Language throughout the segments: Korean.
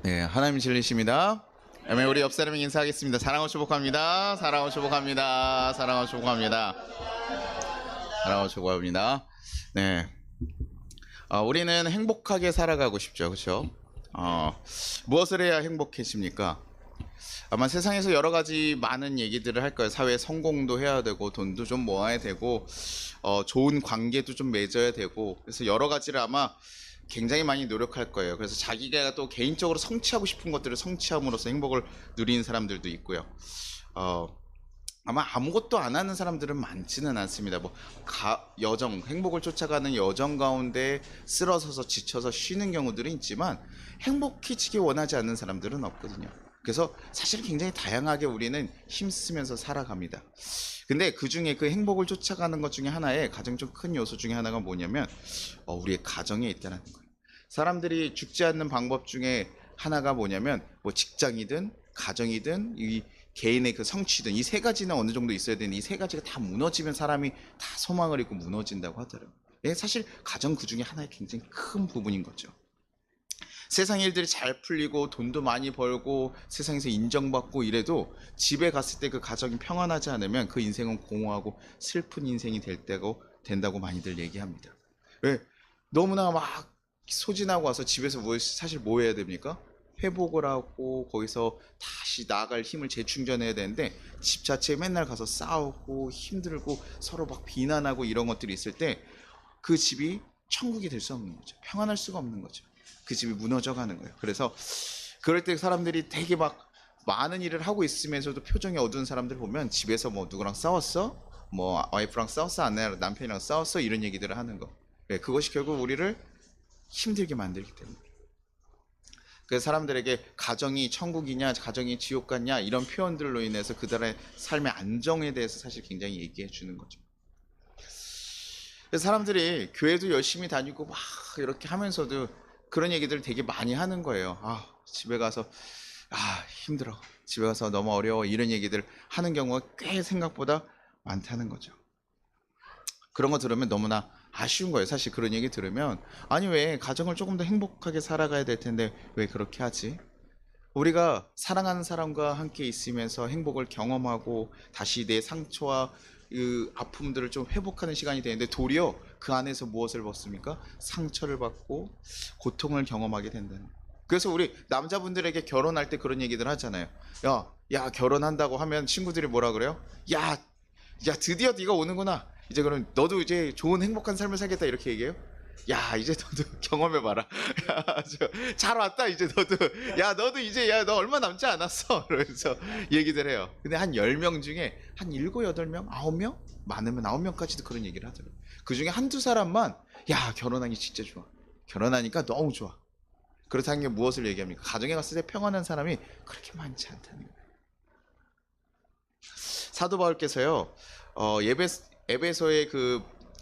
네, 하나님 진리십니다. 아멘. 우리 옆 사람에게 인사하겠습니다. 사랑하고 축복합니다. 사랑하고 축복합니다. 사랑하고 축복합니다. 사랑하고 축복합니다. 네, 우리는 행복하게 살아가고 싶죠, 그렇죠? 무엇을 해야 행복해집니까? 아마 세상에서 여러 가지 많은 얘기들을 할 거예요. 사회 성공도 해야 되고, 돈도 좀 모아야 되고, 좋은 관계도 좀 맺어야 되고, 그래서 여러 가지를 아마 굉장히 많이 노력할 거예요. 그래서 자기가 또 개인적으로 성취하고 싶은 것들을 성취함으로써 행복을 누리는 사람들도 있고요. 어, 아마 아무것도 안 하는 사람들은 많지는 않습니다. 여정, 행복을 쫓아가는 여정 가운데 쓰러져서 지쳐서 쉬는 경우들은 있지만 행복해지기 원하지 않는 사람들은 없거든요. 그래서 사실 굉장히 다양하게 우리는 힘쓰면서 살아갑니다. 근데 그 중에 그 행복을 쫓아가는 것 중에 하나의 가장 좀 큰 요소 중에 하나가 뭐냐면 우리의 가정에 있다는 거예요. 사람들이 죽지 않는 방법 중에 하나가 뭐냐면 뭐 직장이든 가정이든 이 개인의 그 성취든 이 세 가지는 어느 정도 있어야 되는데 이 세 가지가 다 무너지면 사람이 다 소망을 잃고 무너진다고 하더라고요. 사실 가정 그 중에 하나의 굉장히 큰 부분인 거죠. 세상 일들이 잘 풀리고 돈도 많이 벌고 세상에서 인정받고 이래도 집에 갔을 때 그 가정이 평안하지 않으면 그 인생은 공허하고 슬픈 인생이 된다고 많이들 얘기합니다. 왜? 너무나 막 소진하고 와서 집에서 사실 뭐 해야 됩니까? 회복을 하고 거기서 다시 나아갈 힘을 재충전해야 되는데 집 자체에 맨날 가서 싸우고 힘들고 서로 막 비난하고 이런 것들이 있을 때 그 집이 천국이 될 수 없는 거죠. 평안할 수가 없는 거죠. 그 집이 무너져 가는 거예요. 그래서 그럴 때 사람들이 되게 막 많은 일을 하고 있으면서도 표정이 어두운 사람들 보면 집에서 뭐 누구랑 싸웠어? 뭐 와이프랑 싸웠어? 아내 남편이랑 싸웠어? 이런 얘기들을 하는 거. 그것이 결국 우리를 힘들게 만들기 때문에. 그래서 사람들에게 가정이 천국이냐, 가정이 지옥 같냐 이런 표현들로 인해서 그들의 삶의 안정에 대해서 사실 굉장히 얘기해 주는 거죠. 그래서 사람들이 교회도 열심히 다니고 막 이렇게 하면서도 그런 얘기들을 되게 많이 하는 거예요. 집에 가서 힘들어. 집에 가서 너무 어려워. 이런 얘기들 하는 경우가 꽤 생각보다 많다는 거죠. 그런 거 들으면 너무나 아쉬운 거예요. 사실 그런 얘기 들으면 아니 왜 가정을 조금 더 행복하게 살아가야 될 텐데 왜 그렇게 하지? 우리가 사랑하는 사람과 함께 있으면서 행복을 경험하고 다시 내 상처와 그 아픔들을 좀 회복하는 시간이 되는데 도리어 그 안에서 무엇을 벗습니까? 상처를 받고 고통을 경험하게 된다는 거예요. 그래서 우리 남자분들에게 결혼할 때 그런 얘기들 하잖아요. 야, 결혼한다고 하면 친구들이 뭐라 그래요? 야, 드디어 네가 오는구나. 이제 그럼 너도 이제 좋은 행복한 삶을 살겠다 이렇게 얘기해요? 야, 이제 너도 경험해봐라. 야, 잘 왔다, 이제 너도. 야, 너도 이제, 야, 너 얼마 남지 않았어. 그러면서 얘기들 해요. 근데 한 10명 중에 한 7, 8명, 9명? 많으면 9명까지도 그런 얘기를 하더라고요. 그 중에 한두 사람만, 야, 결혼하기 진짜 좋아. 결혼하니까 너무 좋아. 그렇다는 게 무엇을 얘기합니까? 가정에 갔을 때 평안한 사람이 그렇게 많지 않다는 거예요. 사도 바울께서요,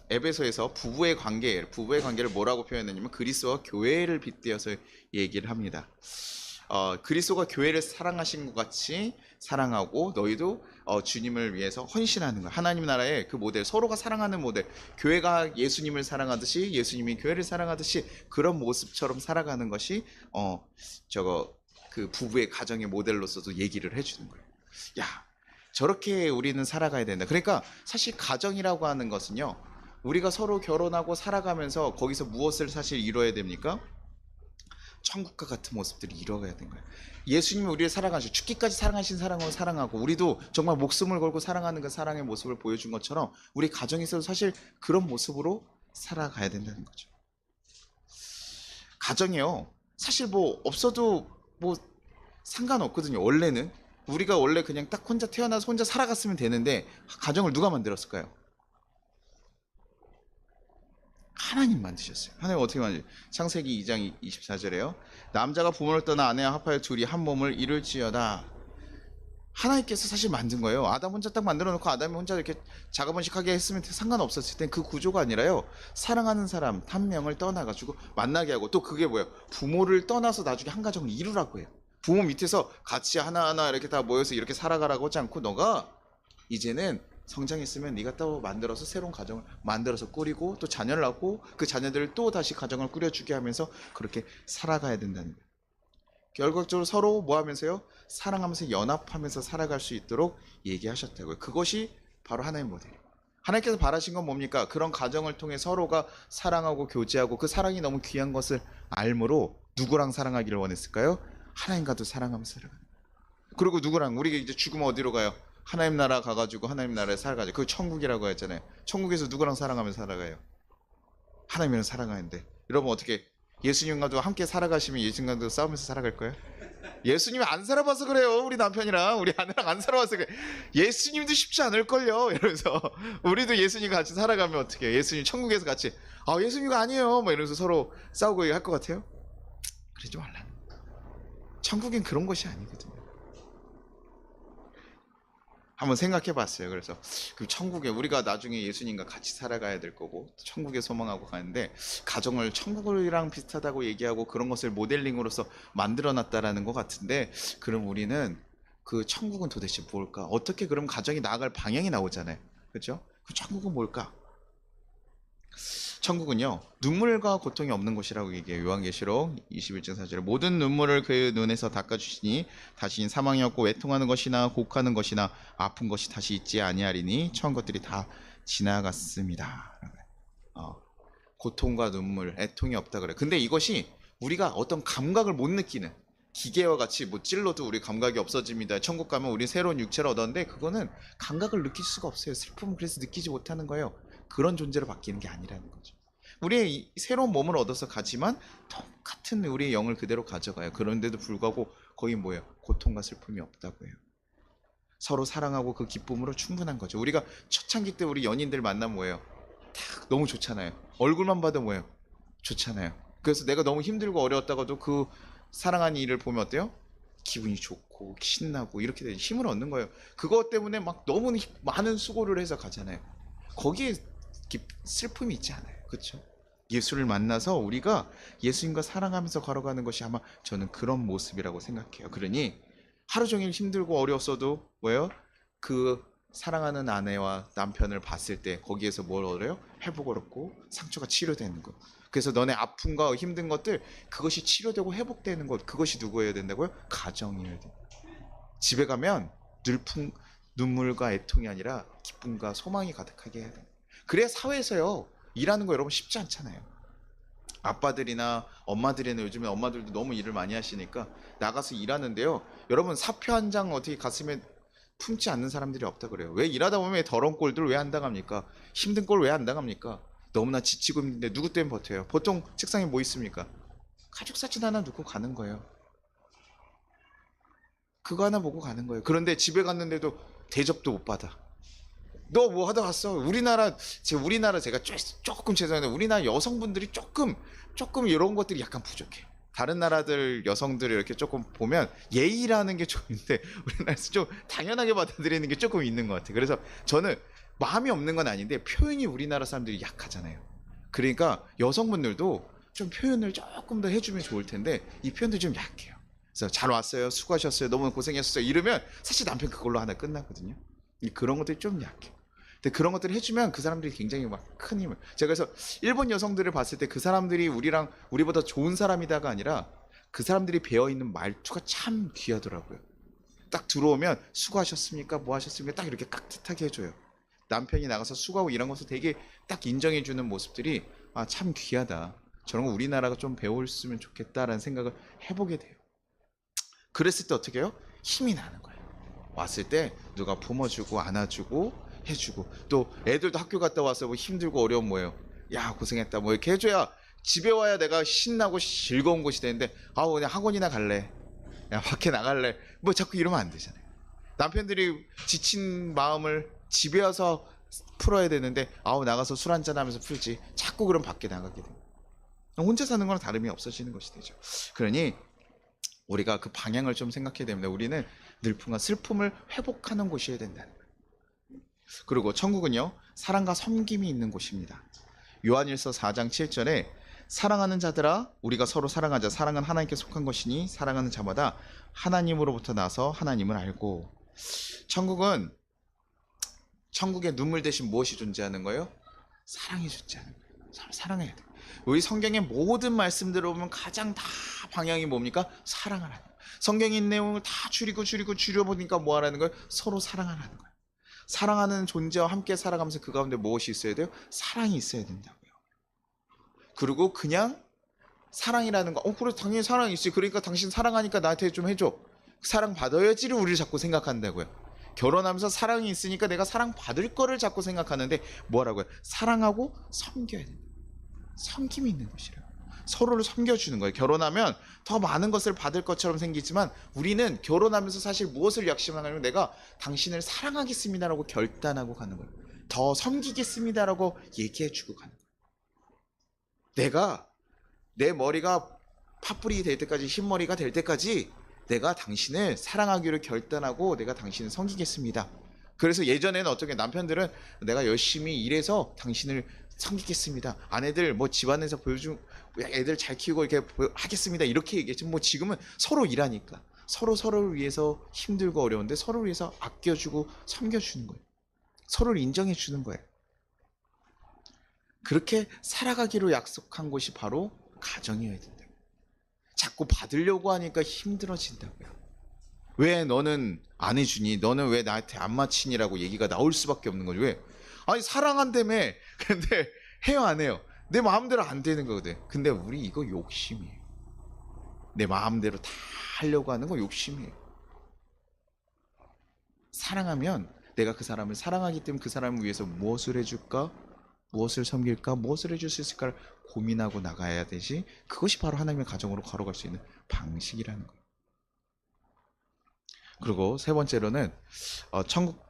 에베소에서 부부의 관계를 뭐라고 표현했냐면 그리스도와 교회를 빗대어서 얘기를 합니다. 그리스도가 교회를 사랑하신 것 같이 사랑하고 너희도 주님을 위해서 헌신하는 거야. 하나님 나라의 그 모델, 서로가 사랑하는 모델, 교회가 예수님을 사랑하듯이 예수님이 교회를 사랑하듯이 그런 모습처럼 살아가는 것이 그 부부의 가정의 모델로서도 얘기를 해주는 거예요. 야, 저렇게 우리는 살아가야 된다. 그러니까 사실 가정이라고 하는 것은요, 우리가 서로 결혼하고 살아가면서 거기서 무엇을 사실 이뤄야 됩니까? 천국과 같은 모습들이 이뤄가야 되는 거예요. 예수님이 우리를 사랑하시고 죽기까지 사랑하신 사랑으로 사랑하고 우리도 정말 목숨을 걸고 사랑하는 그 사랑의 모습을 보여준 것처럼 우리 가정에서도 사실 그런 모습으로 살아가야 된다는 거죠. 가정이요, 사실 뭐 없어도 뭐 상관없거든요. 원래는 우리가 원래 그냥 딱 혼자 태어나서 혼자 살아갔으면 되는데 가정을 누가 만들었을까요? 하나님 만드셨어요. 하나님 어떻게 만드셨어요? 창세기 2장 24절에요. 남자가 부모를 떠나 아내와 합하여 둘이 한 몸을 이룰지어다. 하나님께서 사실 만든 거예요. 아담 혼자 딱 만들어 놓고 아담이 혼자 이렇게 자가번식하게 했으면 상관없었을 땐 그 구조가 아니라요. 사랑하는 사람 한 명을 떠나가지고 만나게 하고 또 그게 뭐예요? 부모를 떠나서 나중에 한 가정을 이루라고 해요. 부모 밑에서 같이 하나하나 이렇게 다 모여서 이렇게 살아가라고 하지 않고 너가 이제는 성장했으면 네가 또 만들어서 새로운 가정을 만들어서 꾸리고 또 자녀를 낳고 그 자녀들을 또 다시 가정을 꾸려주게 하면서 그렇게 살아가야 된다는 거예요. 결과적으로 서로 뭐 하면서요? 사랑하면서 연합하면서 살아갈 수 있도록 얘기하셨다고요. 그것이 바로 하나님 모델이에요. 하나님께서 바라신 건 뭡니까? 그런 가정을 통해 서로가 사랑하고 교제하고 그 사랑이 너무 귀한 것을 알므로 누구랑 사랑하기를 원했을까요? 하나님과도 사랑하면서 살아가는 거예요. 그리고 누구랑 우리가 이제 죽으면 어디로 가요? 하나님 나라 가가지고 하나님 나라에 살아가죠. 그 천국이라고 했잖아요. 천국에서 누구랑 사랑하면서 살아가요? 하나님이랑 사랑하는데 여러분 어떻게 예수님과도 함께 살아가시면 예수님과도 싸우면서 살아갈 거예요? 예수님이 안 살아봐서 그래요. 우리 남편이랑 우리 아내랑 안 살아봐서 그래. 예수님도 쉽지 않을걸요. 이러면서 우리도 예수님 같이 살아가면 어떻게 해요? 예수님 천국에서 같이 예수님가 아니에요. 뭐 이러면서 서로 싸우고 할 것 같아요? 그러지 말라는 거예요. 천국엔 그런 것이 아니거든요. 한번 생각해 봤어요. 그래서 그 천국에 우리가 나중에 예수님과 같이 살아가야 될 거고 천국에 소망하고 가는데 가정을 천국이랑 비슷하다고 얘기하고 그런 것을 모델링으로서 만들어 놨다라는 것 같은데 그럼 우리는 그 천국은 도대체 뭘까? 어떻게 그럼 가정이 나아갈 방향이 나오잖아요. 그렇죠? 그 천국은 뭘까? 천국은요 눈물과 고통이 없는 곳이라고 얘기해요. 요한계시록 21장 4절에 모든 눈물을 그 눈에서 닦아주시니 다시 사망이 없고 외통하는 것이나 곡하는 것이나 아픈 것이 다시 있지 아니하리니 처음 것들이 다 지나갔습니다. 고통과 눈물, 애통이 없다 그래. 근데 이것이 우리가 어떤 감각을 못 느끼는 기계와 같이 뭐 찔러도 우리 감각이 없어집니다. 천국 가면 우리 새로운 육체를 얻었는데 그거는 감각을 느낄 수가 없어요. 슬픔은 그래서 느끼지 못하는 거예요. 그런 존재로 바뀌는 게 아니라는 거죠. 우리의 이 새로운 몸을 얻어서 가지만 똑같은 우리의 영을 그대로 가져가요. 그런데도 불구하고 거기 뭐예요? 고통과 슬픔이 없다고 해요. 서로 사랑하고 그 기쁨으로 충분한 거죠. 우리가 초창기 때 우리 연인들 만나면 뭐예요? 딱 너무 좋잖아요. 얼굴만 봐도 뭐예요? 좋잖아요. 그래서 내가 너무 힘들고 어려웠다가도 그 사랑하는 이를 보면 어때요? 기분이 좋고 신나고 이렇게 힘을 얻는 거예요. 그것 때문에 막 너무 많은 수고를 해서 가잖아요. 거기에 슬픔이 있지 않아요. 그렇죠? 예수를 만나서 우리가 예수님과 사랑하면서 걸어가는 것이 아마 저는 그런 모습이라고 생각해요. 그러니 하루 종일 힘들고 어려웠어도 뭐예요? 그 사랑하는 아내와 남편을 봤을 때 거기에서 뭘 얻어요? 회복을 얻고 상처가 치료되는 것. 그래서 너네 아픔과 힘든 것들 그것이 치료되고 회복되는 것 그것이 누구여야 된다고요? 가정이어야 돼요. 집에 가면 눈물과 애통이 아니라 기쁨과 소망이 가득하게 해야 돼요. 그래야 사회에서요 일하는 거 여러분 쉽지 않잖아요. 아빠들이나 엄마들이나 요즘에 엄마들도 너무 일을 많이 하시니까 나가서 일하는데요. 여러분 사표 한 장 어떻게 가슴에 품지 않는 사람들이 없다 그래요. 왜 일하다 보면 더러운 꼴들 왜 안 당합니까? 힘든 꼴 왜 안 당합니까? 너무나 지치고 있는데 누구 때문에 버텨요? 보통 책상에 뭐 있습니까? 가족 사진 하나 놓고 가는 거예요. 그거 하나 보고 가는 거예요. 그런데 집에 갔는데도 대접도 못 받아. 너 뭐 하다 왔어? 우리나라 제가 조금 죄송한데 우리나라 여성분들이 조금 이런 것들이 약간 부족해. 다른 나라들 여성들을 이렇게 조금 보면 예의라는 게 좀 있는데 우리나라에서 좀 당연하게 받아들이는 게 조금 있는 것 같아. 그래서 저는 마음이 없는 건 아닌데 표현이 우리나라 사람들이 약하잖아요. 그러니까 여성분들도 좀 표현을 조금 더 해주면 좋을 텐데 이 표현도 좀 약해요. 그래서 잘 왔어요, 수고하셨어요, 너무 고생했어요 이러면 사실 남편 그걸로 하나 끝나거든요. 그런 것들이 좀 약해. 근데 그런 것들을 해주면 그 사람들이 굉장히 막 큰 힘을. 제가 그래서 일본 여성들을 봤을 때 그 사람들이 우리보다 좋은 사람이다가 아니라 그 사람들이 배어 있는 말투가 참 귀하더라고요. 딱 들어오면 수고하셨습니까? 뭐 하셨습니까? 딱 이렇게 깍듯하게 해줘요. 남편이 나가서 수고하고 이런 것을 되게 딱 인정해주는 모습들이 참 귀하다. 저런 거 우리나라가 좀 배웠으면 좋겠다라는 생각을 해보게 돼요. 그랬을 때 어떻게 해요? 힘이 나는 거예요. 왔을 때 누가 품어주고 안아주고 해주고 또 애들도 학교 갔다 와서 뭐 힘들고 어려운 뭐예요? 야 고생했다 뭐 이렇게 해줘야 집에 와야 내가 신나고 즐거운 곳이 되는데 그냥 학원이나 갈래 야 밖에 나갈래 뭐 자꾸 이러면 안 되잖아요. 남편들이 지친 마음을 집에 와서 풀어야 되는데 나가서 술 한잔 하면서 풀지 자꾸 그럼 밖에 나가게 돼요. 혼자 사는 거랑 다름이 없어지는 것이 되죠. 그러니 우리가 그 방향을 좀 생각해야 됩니다. 우리는 늘품과 슬픔을 회복하는 곳이어야 된다는 거예요. 그리고 천국은요 사랑과 섬김이 있는 곳입니다. 요한일서 4장 7절에 사랑하는 자들아 우리가 서로 사랑하자. 사랑은 하나님께 속한 것이니 사랑하는 자마다 하나님으로부터 나서 하나님을 알고. 천국에 눈물 대신 무엇이 존재하는 거예요? 사랑이 존재하는 거예요. 사랑해야 돼. 우리 성경의 모든 말씀들을 보면 가장 다 방향이 뭡니까? 사랑하라는 거예요. 성경에 있는 내용을 다 줄여보니까 뭐 하라는 거예요? 서로 사랑하라는 거예요. 사랑하는 존재와 함께 살아가면서 그 가운데 무엇이 있어야 돼요? 사랑이 있어야 된다고요. 그리고 그냥 사랑이라는 거, 그래 당연히 사랑이 있지. 그러니까 당신 사랑하니까 나한테 좀 해줘. 사랑 받아야지를 우리를 자꾸 생각한다고요. 결혼하면서 사랑이 있으니까 내가 사랑 받을 거를 자꾸 생각하는데 뭐라고요? 사랑하고 섬겨야 된다. 섬김이 있는 것이래요. 서로를 섬겨주는 거예요. 결혼하면 더 많은 것을 받을 것처럼 생기지만 우리는 결혼하면서 사실 무엇을 약속하냐면 내가 당신을 사랑하겠습니다라고 결단하고 가는 거예요. 더 섬기겠습니다라고 얘기해주고 가는 거예요. 내가 내 머리가 팥뿌리 될 때까지, 흰머리가 될 때까지 내가 당신을 사랑하기로 결단하고 내가 당신을 섬기겠습니다. 그래서 예전에는 어떻게 남편들은 내가 열심히 일해서 당신을 섬기겠습니다. 아내들 뭐 집안에서 보여준 애들 잘 키우고 이렇게 하겠습니다. 이렇게 얘기했지. 뭐 지금은 서로 일하니까 서로를 위해서 힘들고 어려운데 서로를 위해서 아껴주고 섬겨주는 거예요. 서로를 인정해주는 거예요. 그렇게 살아가기로 약속한 곳이 바로 가정이어야 된다. 자꾸 받으려고 하니까 힘들어진다고요. 왜 너는 안 해주니? 너는 왜 나한테 안 맞히니라고 얘기가 나올 수밖에 없는 거죠. 왜? 아니 사랑한다며. 근데 해요 안 해요? 내 마음대로 안 되는 거거든. 근데 우리 이거 욕심이에요. 내 마음대로 다 하려고 하는 거 욕심이에요. 사랑하면 내가 그 사람을 사랑하기 때문에 그 사람을 위해서 무엇을 해줄까? 무엇을 섬길까? 무엇을 해줄 수 있을까를 고민하고 나가야 되지. 그것이 바로 하나님의 가정으로 걸어갈 수 있는 방식이라는 거예요. 그리고 세 번째로는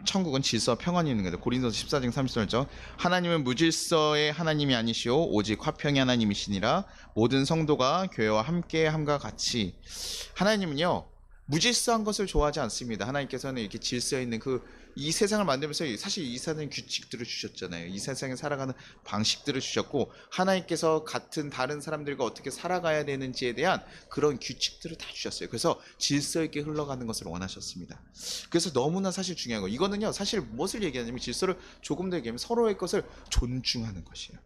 천국은 질서와 평안이 있는 거예요. 고린도서 14장 30절죠. 하나님은 무질서의 하나님이 아니시오 오직 화평의 하나님이시니라. 모든 성도가 교회와 함께 함과 같이. 하나님은요 무질서한 것을 좋아하지 않습니다. 하나님께서는 이렇게 질서 있는 이 세상을 만들면서 사실 이 세상의 규칙들을 주셨잖아요. 이 세상에 살아가는 방식들을 주셨고 하나님께서 같은 다른 사람들과 어떻게 살아가야 되는지에 대한 그런 규칙들을 다 주셨어요. 그래서 질서 있게 흘러가는 것을 원하셨습니다. 그래서 너무나 사실 중요한 거 이거는요 사실 무엇을 얘기하냐면 질서를 조금 더 얘기하면 서로의 것을 존중하는 것이에요.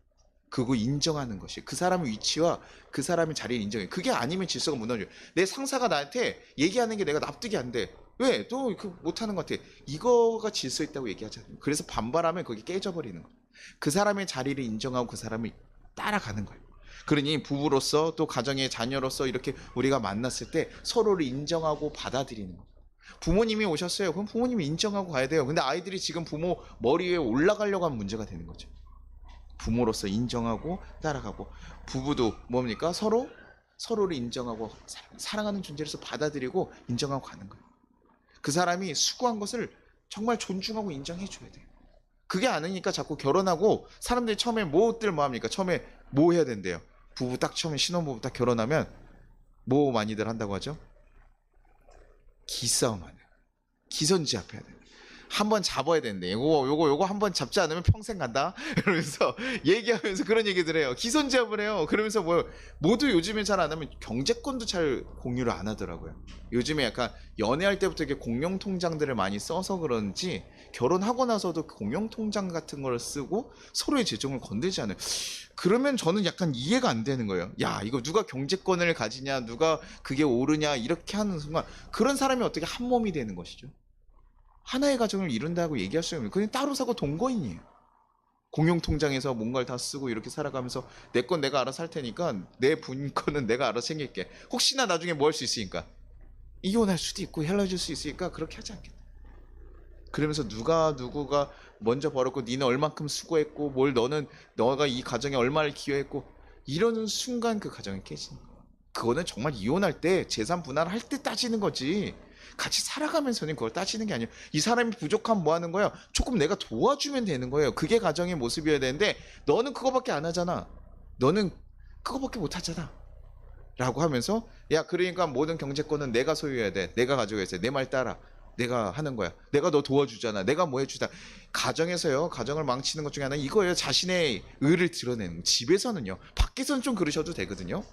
그거 인정하는 것이 그 사람의 위치와 그 사람의 자리를 인정해. 그게 아니면 질서가 무너져요. 내 상사가 나한테 얘기하는 게 내가 납득이 안 돼. 왜? 또 못하는 것 같아. 이거가 질서 있다고 얘기하잖아요. 그래서 반발하면 그게 깨져버리는 거예요. 그 사람의 자리를 인정하고 그 사람을 따라가는 거예요. 그러니 부부로서 또 가정의 자녀로서 이렇게 우리가 만났을 때 서로를 인정하고 받아들이는 거예요. 부모님이 오셨어요. 그럼 부모님이 인정하고 가야 돼요. 근데 아이들이 지금 부모 머리 위에 올라가려고 하면 문제가 되는 거죠. 부모로서 인정하고 따라가고 부부도 뭡니까? 서로를 인정하고 사랑하는 존재로서 받아들이고 인정하고 가는 거예요. 그 사람이 수고한 것을 정말 존중하고 인정해줘야 돼요. 그게 아니니까 자꾸 결혼하고 사람들이 처음에 뭐들 뭐합니까? 처음에 뭐 해야 된대요? 부부 딱 처음에 신혼부부 딱 결혼하면 뭐 많이들 한다고 하죠? 기싸움 하는 기선제압 해야 돼요. 한번 잡아야 되는데 요거 한번 잡지 않으면 평생 간다 이러면서 얘기하면서 그런 얘기들 해요. 기선제압을 해요. 그러면서 모두 요즘에 잘 안 하면 경제권도 잘 공유를 안 하더라고요. 요즘에 약간 연애할 때부터 이렇게 공용통장들을 많이 써서 그런지 결혼하고 나서도 공용통장 같은 걸 쓰고 서로의 재정을 건들지 않아요. 그러면 저는 약간 이해가 안 되는 거예요. 야 이거 누가 경제권을 가지냐 누가 그게 옳으냐 이렇게 하는 순간 그런 사람이 어떻게 한 몸이 되는 것이죠. 하나의 가정을 이룬다고 얘기할 수 없는 그냥 따로 사고 동거인이에요. 공용통장에서 뭔가를 다 쓰고 이렇게 살아가면서 내 건 내가 알아서 할 테니까 내 분 거는 내가 알아서 챙길게. 혹시나 나중에 뭐 할 수 있으니까 이혼할 수도 있고 헤어질 수 있으니까 그렇게 하지 않겠다. 그러면서 누구가 먼저 벌었고 니는 얼만큼 수고했고 너가 이 가정에 얼마를 기여했고 이러는 순간 그 가정이 깨지는 거예요. 그거는 정말 이혼할 때 재산 분할할 때 따지는 거지 같이 살아가면서는 그걸 따지는 게 아니에요. 이 사람이 부족하면 뭐 하는 거예요? 조금 내가 도와주면 되는 거예요. 그게 가정의 모습이어야 되는데 너는 그거밖에 안 하잖아. 너는 그거밖에 못 하잖아. 라고 하면서 야 그러니까 모든 경제권은 내가 소유해야 돼. 내가 가져가야 돼. 내 말 따라. 내가 하는 거야. 내가 너 도와주잖아. 내가 뭐 해주다. 가정에서요. 가정을 망치는 것 중에 하나는 이거예요. 자신의 의를 드러내는. 집에서는요. 밖에서는 좀 그러셔도 되거든요.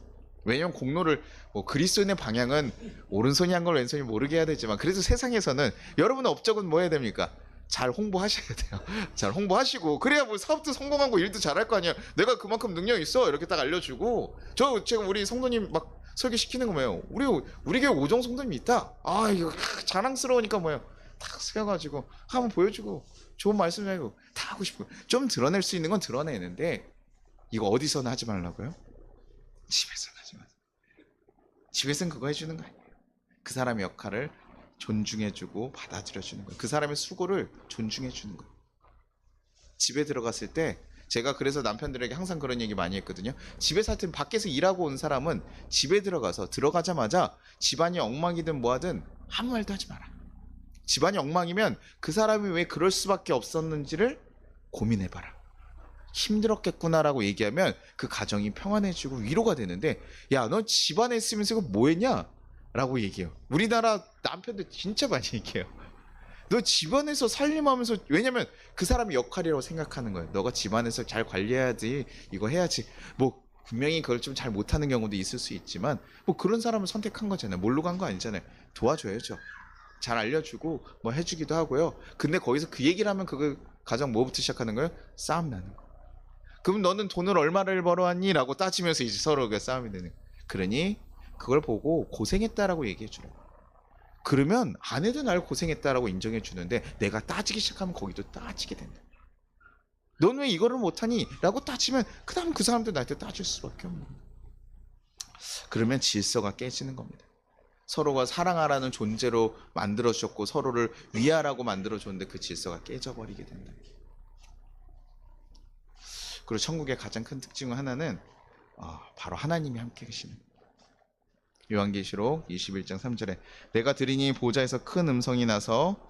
왜냐면 공로를 그리스도인의 방향은 오른손이 한 걸 왼손이 모르게 해야 되지만 그래도 세상에서는 여러분의 업적은 뭐 해야 됩니까? 잘 홍보하셔야 돼요. 잘 홍보하시고 그래야 뭐 사업도 성공하고 일도 잘할 거 아니야. 내가 그만큼 능력 있어 이렇게 딱 알려주고 저 지금 우리 성도님 막 설계시키는 거 뭐예요? 우리 교회 오정 성도님이 있다. 아 이거 자랑스러우니까 뭐예요? 딱 세워가지고 한번 보여주고 좋은 말씀 해고 다 하고 싶고 좀 드러낼 수 있는 건 드러내는데 이거 어디서는 하지 말라고요? 집에서는 하지 마세요. 집에서는 그거 해주는 거 아니에요. 그 사람의 역할을 존중해주고 받아들여주는 거예요. 그 사람의 수고를 존중해주는 거예요. 집에 들어갔을 때 제가 그래서 남편들에게 항상 그런 얘기 많이 했거든요. 집에 살든 밖에서 일하고 온 사람은 집에 들어가자마자 집안이 엉망이든 뭐하든 아무 말도 하지 마라. 집안이 엉망이면 그 사람이 왜 그럴 수밖에 없었는지를 고민해봐라. 힘들었겠구나라고 얘기하면 그 가정이 평안해지고 위로가 되는데 야, 너 집안에 있으면서 이거 뭐 했냐? 라고 얘기해요. 우리나라 남편들 진짜 많이 얘기해요. 너 집안에서 살림하면서 왜냐면 그 사람의 역할이라고 생각하는 거예요. 너가 집안에서 잘 관리해야지 이거 해야지 뭐 분명히 그걸 좀 잘 못하는 경우도 있을 수 있지만 뭐 그런 사람을 선택한 거잖아요. 모르고 간 거 아니잖아요. 도와줘야죠. 잘 알려주고 뭐 해주기도 하고요. 근데 거기서 그 얘기를 하면 그거 가장 뭐부터 시작하는 거예요? 싸움 나는 거. 그럼 너는 돈을 얼마를 벌어왔니? 라고 따지면서 이제 서로 그 싸움이 되는 거예요. 그러니 그걸 보고 고생했다라고 얘기해 주라고. 그러면 아내도 날 고생했다라고 인정해 주는데 내가 따지기 시작하면 거기도 따지게 된다. 넌 왜 이거를 못하니? 라고 따지면 그 다음 그 사람도 나한테 따질 수밖에 없는 거예요. 그러면 질서가 깨지는 겁니다. 서로가 사랑하라는 존재로 만들어주셨고 서로를 위하라고 만들어줬는데 그 질서가 깨져버리게 된다. 그리고 천국의 가장 큰 특징 하나는 바로 하나님이 함께 계시는 거예요. 요한계시록 21장 3절에 내가 들으니 보좌에서 큰 음성이 나서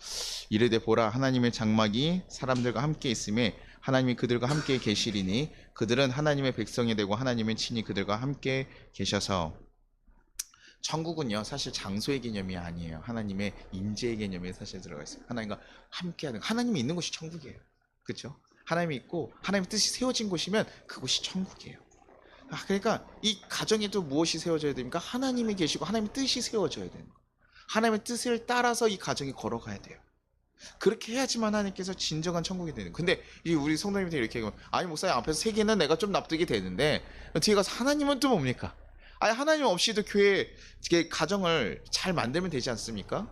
이르되 보라 하나님의 장막이 사람들과 함께 있음에 하나님이 그들과 함께 계시리니 그들은 하나님의 백성이 되고 하나님은 친히 그들과 함께 계셔서 천국은요 사실 장소의 개념이 아니에요. 하나님의 임재의 개념이 사실 들어가 있어요. 하나님과 함께하는 하나님이 있는 곳이 천국이에요. 그렇죠? 하나님이 있고 하나님의 뜻이 세워진 곳이면 그곳이 천국이에요. 그러니까 이 가정에도 무엇이 세워져야 됩니까? 하나님이 계시고 하나님의 뜻이 세워져야 되는 거예요. 하나님의 뜻을 따라서 이 가정이 걸어가야 돼요. 그렇게 해야지만 하나님께서 진정한 천국이 되는 거예요. 근데 우리 성도님한테 이렇게 얘기하면 아니 목사님 앞에서 세 개는 내가 좀 납득이 되는데 뒤에 가서 하나님은 또 뭡니까? 아니 하나님 없이도 교회 가정을 잘 만들면 되지 않습니까?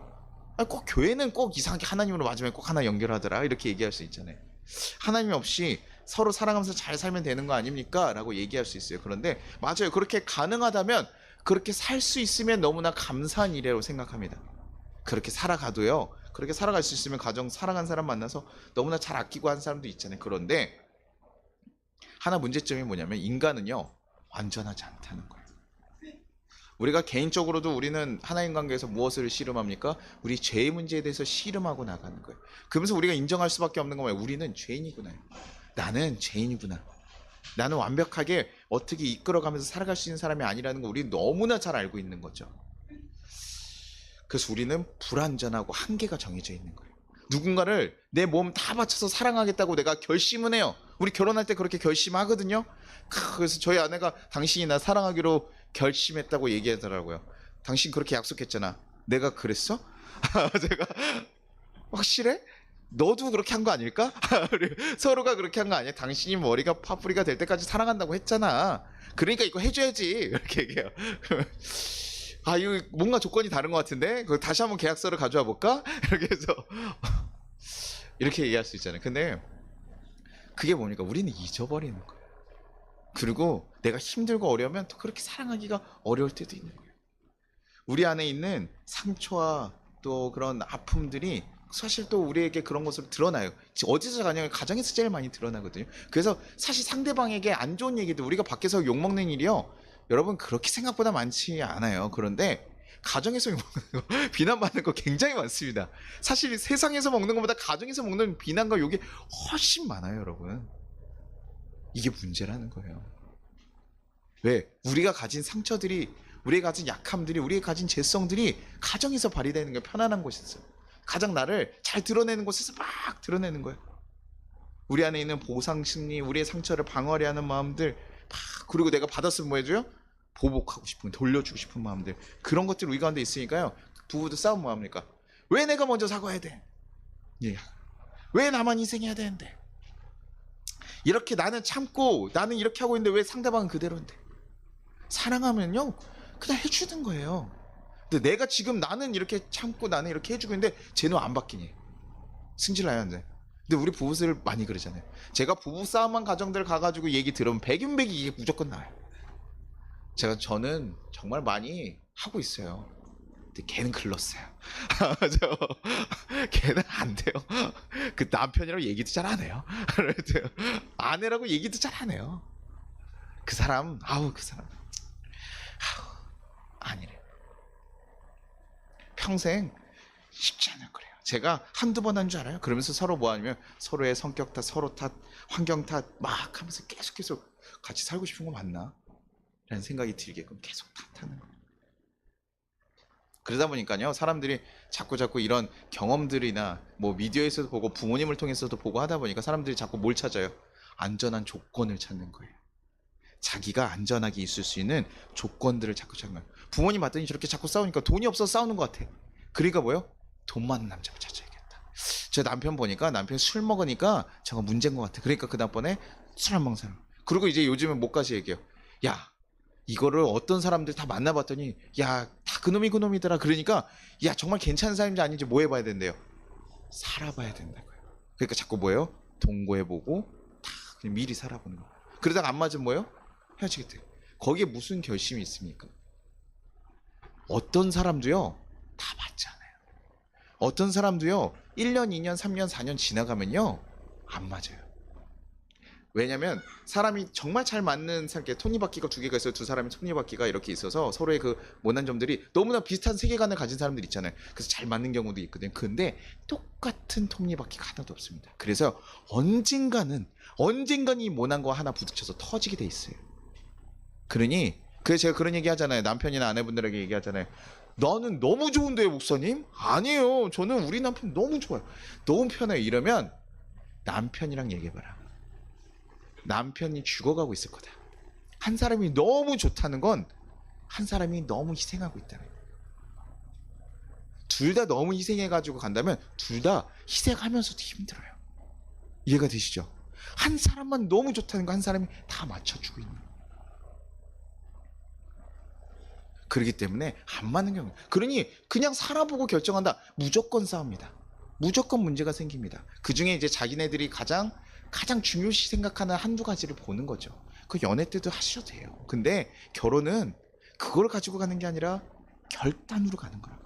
아니, 꼭 교회는 꼭 이상하게 하나님으로 마지막에 꼭 하나 연결하더라 이렇게 얘기할 수 있잖아요. 하나님 없이 서로 사랑하면서 잘 살면 되는 거 아닙니까? 라고 얘기할 수 있어요. 그런데 맞아요. 그렇게 가능하다면 그렇게 살 수 있으면 너무나 감사한 일이라고 생각합니다. 그렇게 살아가도요. 그렇게 살아갈 수 있으면 가정 사랑한 사람 만나서 너무나 잘 아끼고 한 사람도 있잖아요. 그런데 하나 문제점이 뭐냐면 인간은요. 완전하지 않다는 거예요. 우리가 개인적으로도 우리는 하나님 관계에서 무엇을 씨름합니까? 우리 죄의 문제에 대해서 씨름하고 나가는 거예요. 그러면서 우리가 인정할 수밖에 없는 건 뭐예요? 우리는 죄인이구나. 나는 죄인이구나. 나는 완벽하게 어떻게 이끌어가면서 살아갈 수 있는 사람이 아니라는 거 우리 너무나 잘 알고 있는 거죠. 그래서 우리는 불완전하고 한계가 정해져 있는 거예요. 누군가를 내 몸 다 바쳐서 사랑하겠다고 내가 결심은 해요. 우리 결혼할 때 그렇게 결심하거든요. 그래서 저희 아내가 당신이 나 사랑하기로 결심했다고 얘기하더라고요. 당신 그렇게 약속했잖아. 내가 그랬어? 제가 확실해? 너도 그렇게 한 거 아닐까? 서로가 그렇게 한 거 아니야? 당신이 머리가 파뿌리가 될 때까지 사랑한다고 했잖아. 그러니까 이거 해줘야지. 이렇게 얘기해요. 이거 뭔가 조건이 다른 것 같은데? 다시 한번 계약서를 가져와 볼까? 이렇게 해서 이렇게 얘기할 수 있잖아요. 근데 그게 뭡니까? 우리는 잊어버리는 거예요. 그리고 내가 힘들고 어려우면 또 그렇게 사랑하기가 어려울 때도 있는 거예요. 우리 안에 있는 상처와 또 그런 아픔들이 사실 또 우리에게 그런 것으로 드러나요. 어디서 가냐면 가정에서 제일 많이 드러나거든요. 그래서 사실 상대방에게 안 좋은 얘기도 우리가 밖에서 욕먹는 일이요. 여러분 그렇게 생각보다 많지 않아요. 그런데 가정에서 욕먹는 거, 비난받는 거 굉장히 많습니다. 사실 세상에서 먹는 것보다 가정에서 먹는 비난과 욕이 훨씬 많아요, 여러분. 이게 문제라는 거예요. 왜? 우리가 가진 상처들이, 우리가 가진 약함들이, 우리가 가진 죄성들이 가정에서 발휘되는 게 편안한 곳이었어요. 가장 나를 잘 드러내는 곳에서 막 드러내는 거예요. 우리 안에 있는 보상심리, 우리의 상처를 방어하려 하는 마음들, 그리고 내가 받았으면 뭐 해줘요? 보복하고 싶은, 돌려주고 싶은 마음들, 그런 것들이 우리 가운데 있으니까요. 부부도 싸움 뭐 합니까? 왜 내가 먼저 사과해야 돼? 예. 왜 나만 희생해야 되는데? 이렇게 나는 참고 나는 이렇게 하고 있는데 왜 상대방은 그대로인데? 사랑하면요 그냥 해주는 거예요. 근데 내가 지금 나는 이렇게 참고 나는 이렇게 해주고 있는데 쟤는 안 바뀌니? 승질나요 안 돼? 근데 우리 부부들 많이 그러잖아요. 제가 부부싸움한 가정들 가가지고 얘기 들으면 백인백이 이게 무조건 나와요. 저는 정말 많이 하고 있어요. 근데 걔는 글렀어요. 걔는 안 돼요. 그 남편이라고 얘기도 잘 안 해요. 아내라고 얘기도 잘 안 해요. 그 사람 그 사람 아니래. 평생 쉽지 않을 거래요. 제가 한두 번 한 줄 알아요? 그러면서 서로 뭐 하냐면 서로의 성격 탓, 서로 탓, 환경 탓 막 하면서 계속 같이 살고 싶은 거 맞나? 라는 생각이 들게끔 계속 탓하는 거예요. 그러다 보니까요 사람들이 자꾸 이런 경험들이나 뭐 미디어에서도 보고 부모님을 통해서도 보고 하다 보니까 사람들이 자꾸 뭘 찾아요? 안전한 조건을 찾는 거예요. 자기가 안전하게 있을 수 있는 조건들을 자꾸 찾는 거예요. 부모님 봤더니 저렇게 자꾸 싸우니까 돈이 없어서 싸우는 것 같아. 그러니까 뭐요? 돈 많은 남자를 찾아야겠다. 제 남편 보니까 남편이 술 먹으니까 저거 문제인 것 같아. 그러니까 그 다음번에 술 안 먹는 사람. 그리고 이제 요즘은 뭐까지 얘기해요. 야 이거를 어떤 사람들 다 만나봤더니 야 다 그놈이 그놈이더라. 그러니까 야 정말 괜찮은 사람인지 아닌지 뭐 해봐야 된대요? 살아봐야 된다고요. 그러니까 자꾸 뭐예요? 동거해보고 다 그냥 미리 살아보는 거예요. 그러다가 안 맞으면 뭐예요? 헤어지겠대. 거기에 무슨 결심이 있습니까? 어떤 사람도요 다 맞지 않아요. 어떤 사람도요 1년, 2년, 3년, 4년 지나가면요 안 맞아요. 왜냐면 사람이 정말 잘 맞는 사람, 톱니바퀴가 두 개가 있어요. 두 사람이 톱니바퀴가 이렇게 있어서 서로의 그 못난 점들이 너무나 비슷한 세계관을 가진 사람들 있잖아요. 그래서 잘 맞는 경우도 있거든요. 근데 똑같은 톱니바퀴가 하나도 없습니다. 그래서 언젠가는 이 못난 거 하나 부딪혀서 터지게 돼 있어요. 그러니 그래서 제가 그런 얘기 하잖아요. 남편이나 아내분들에게 얘기하잖아요. 나는 너무 좋은데요 목사님? 아니에요. 저는 우리 남편 너무 좋아요. 너무 편해요. 이러면 남편이랑 얘기해봐라. 남편이 죽어가고 있을 거다. 한 사람이 너무 좋다는 건 한 사람이 너무 희생하고 있다는 거예요. 둘 다 너무 희생해가지고 간다면 둘 다 희생하면서도 힘들어요. 이해가 되시죠? 한 사람만 너무 좋다는 거 한 사람이 다 맞춰주고 있는 거예요. 그렇기 때문에 안 맞는 경우, 그러니 그냥 살아보고 결정한다. 무조건 싸웁니다. 무조건 문제가 생깁니다. 그 중에 이제 자기네들이 가장 중요시 생각하는 한두 가지를 보는 거죠. 그 연애 때도 하셔도 돼요. 근데 결혼은 그걸 가지고 가는 게 아니라 결단으로 가는 거라고.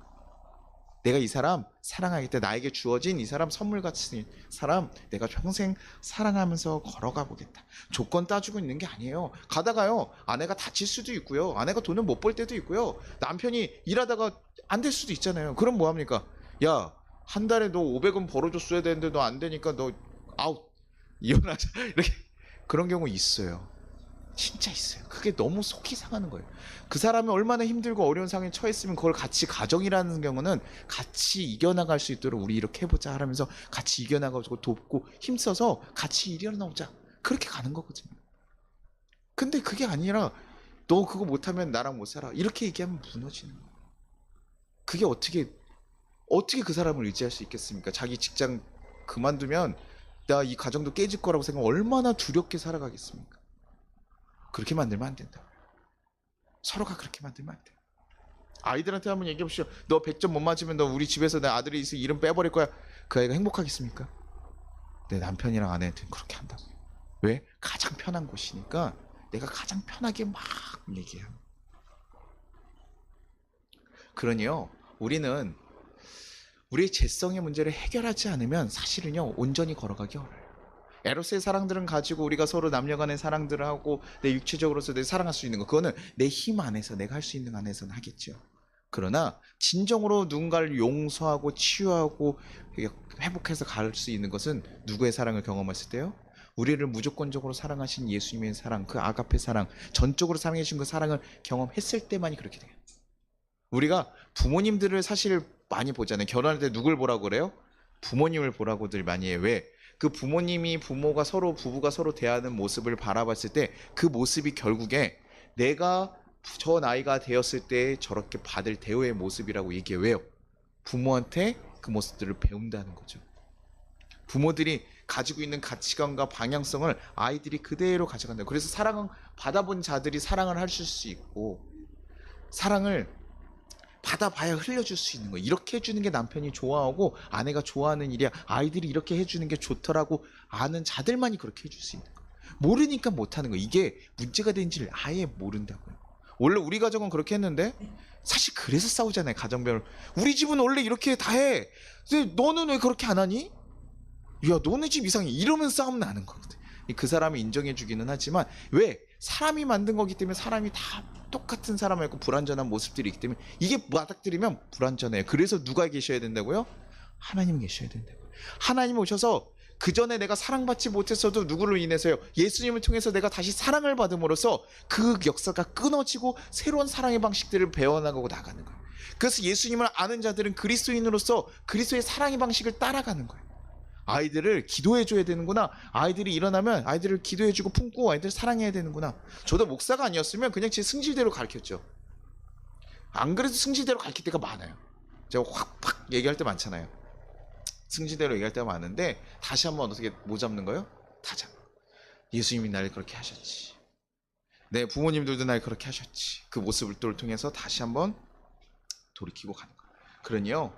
내가 이 사람 사랑하겠다. 나에게 주어진 이 사람 선물 같은 사람 내가 평생 사랑하면서 걸어가 보겠다. 조건 따지고 있는 게 아니에요. 가다가요 아내가 다칠 수도 있고요. 아내가 돈을 못 벌 때도 있고요. 남편이 일하다가 안 될 수도 있잖아요. 그럼 뭐합니까? 야, 한 달에 너 500원 벌어줬어야 되는데 너 안 되니까 너 아웃, 이혼하자. 이렇게 그런 경우 있어요. 진짜 있어요. 그게 너무 속이 상하는 거예요. 그 사람이 얼마나 힘들고 어려운 상황에 처했으면 그걸 같이, 가정이라는 경우는 같이 이겨나갈 수 있도록 우리 이렇게 해보자 하면서 같이 이겨나가고 돕고 힘써서 같이 이겨나오자. 그렇게 가는 거거든요. 근데 그게 아니라 너 그거 못하면 나랑 못 살아. 이렇게 얘기하면 무너지는 거예요. 그게 어떻게 그 사람을 의지할 수 있겠습니까? 자기 직장 그만두면 나 이 가정도 깨질 거라고 생각하면 얼마나 두렵게 살아가겠습니까? 그렇게 만들면 안 된다. 서로가 그렇게 만들면 안 돼. 아이들한테 한번 얘기해 보시죠. 너 100점 못 맞으면 너 우리 집에서 내 아들이 있어 이름 빼버릴 거야. 그 아이가 행복하겠습니까? 내 남편이랑 아내한테는 그렇게 한다고요. 왜? 가장 편한 곳이니까 내가 가장 편하게 막 얘기해요. 그러니요 우리는 우리의 재성의 문제를 해결하지 않으면 사실은요 온전히 걸어가기 어려워요. 에로스의 사랑들은 가지고 우리가 서로 남녀간의 사랑들을 하고 내 육체적으로서 내 사랑할 수 있는 거, 그거는 내 힘 안에서 내가 할 수 있는 안에서는 하겠죠. 그러나 진정으로 누군가를 용서하고 치유하고 회복해서 갈 수 있는 것은 누구의 사랑을 경험했을 때요? 우리를 무조건적으로 사랑하신 예수님의 사랑, 그 아가페 사랑, 전적으로 사랑해 주신 그 사랑을 경험했을 때만이 그렇게 돼요. 우리가 부모님들을 사실 많이 보잖아요. 결혼할 때 누굴 보라고 그래요? 부모님을 보라고들 많이 해요. 왜? 그 부모가 서로 대하는 모습을 바라봤을 때 그 모습이 결국에 내가 저 나이가 되었을 때 저렇게 받을 대우의 모습이라고 얘기해요. 왜요? 부모한테 그 모습들을 배운다는 거죠. 부모들이 가지고 있는 가치관과 방향성을 아이들이 그대로 가져간다. 그래서 사랑을 받아본 자들이 사랑을 하실 수 있고, 사랑을 받아봐야 흘려줄 수 있는 거예요. 이렇게 해주는 게 남편이 좋아하고 아내가 좋아하는 일이야. 아이들이 이렇게 해주는 게 좋더라고 아는 자들만이 그렇게 해줄 수 있는 거예요. 모르니까 못하는 거예요. 이게 문제가 된지를 아예 모른다고요. 원래 우리 가정은 그렇게 했는데 사실 그래서 싸우잖아요. 가정별로. 우리 집은 원래 이렇게 다 해. 근데 너는 왜 그렇게 안 하니? 야, 너네 집 이상해. 이러면 싸움 나는 거거든. 그 사람이 인정해 주기는 하지만, 왜? 사람이 만든 거기 때문에 사람이 다 똑같은 사람이 있고 불완전한 모습들이 있기 때문에 이게 맞닥뜨리면 불완전해요. 그래서 누가 계셔야 된다고요? 하나님 계셔야 된다고요. 하나님 오셔서 그 전에 내가 사랑받지 못했어도 누구로 인해서요? 예수님을 통해서 내가 다시 사랑을 받음으로써 그 역사가 끊어지고 새로운 사랑의 방식들을 배워나가고 나가는 거예요. 그래서 예수님을 아는 자들은 그리스도인으로서 그리스도의 사랑의 방식을 따라가는 거예요. 아이들을 기도해줘야 되는구나. 아이들이 일어나면 아이들을 기도해주고 품고 아이들 사랑해야 되는구나. 저도 목사가 아니었으면 그냥 제 승질대로 가르쳤죠. 안 그래도 승질대로 가르칠 때가 많아요. 제가 확 얘기할 때 많잖아요. 승질대로 얘기할 때가 많은데 다시 한번 어떻게 못 잡는 거예요? 다 잡아. 예수님이 날 그렇게 하셨지. 내 부모님들도 날 그렇게 하셨지. 그 모습을 통해서 다시 한번 돌이키고 가는 거예요. 그러니요,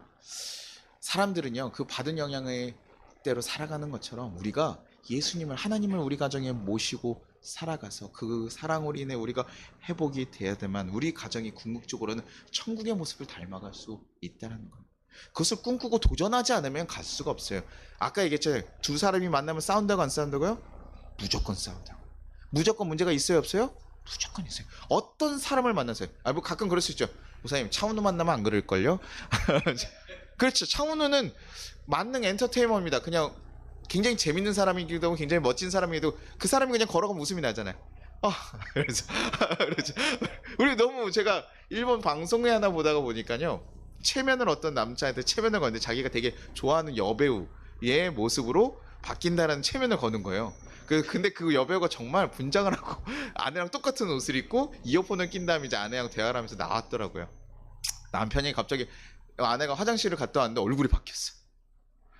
사람들은요 그 받은 영향의 대로 살아가는 것처럼 우리가 예수님을, 하나님을 우리 가정에 모시고 살아가서 그 사랑으로 인해 우리가 회복이 돼야 되만 우리 가정이 궁극적으로는 천국의 모습을 닮아갈 수 있다는 거예요. 그것을 꿈꾸고 도전하지 않으면 갈 수가 없어요. 아까 얘기했잖아요. 두 사람이 만나면 싸운다고 안 싸운다고요? 무조건 싸운다고. 무조건 문제가 있어요 없어요? 무조건 있어요. 어떤 사람을 만나세요? 뭐 가끔 그럴 수 있죠. 목사님 차은우 만나면 안 그럴걸요? 그렇죠. 차은우는 만능 엔터테이너입니다. 그냥 굉장히 재밌는 사람이기도 하고 굉장히 멋진 사람이기도, 그 사람이 그냥 걸어가면 웃음이 나잖아요. 그래서 우리 너무, 제가 일본 방송회 하나 보다가 보니까요, 체면을 어떤 남자한테 체면을 거는데 자기가 되게 좋아하는 여배우의 모습으로 바뀐다는 체면을 거는 거예요. 근데 그 여배우가 정말 분장을 하고 아내랑 똑같은 옷을 입고 이어폰을 낀 다음에 이제 아내랑 대화를 하면서 나왔더라고요. 남편이 갑자기, 아내가 화장실을 갔다 왔는데 얼굴이 바뀌었어.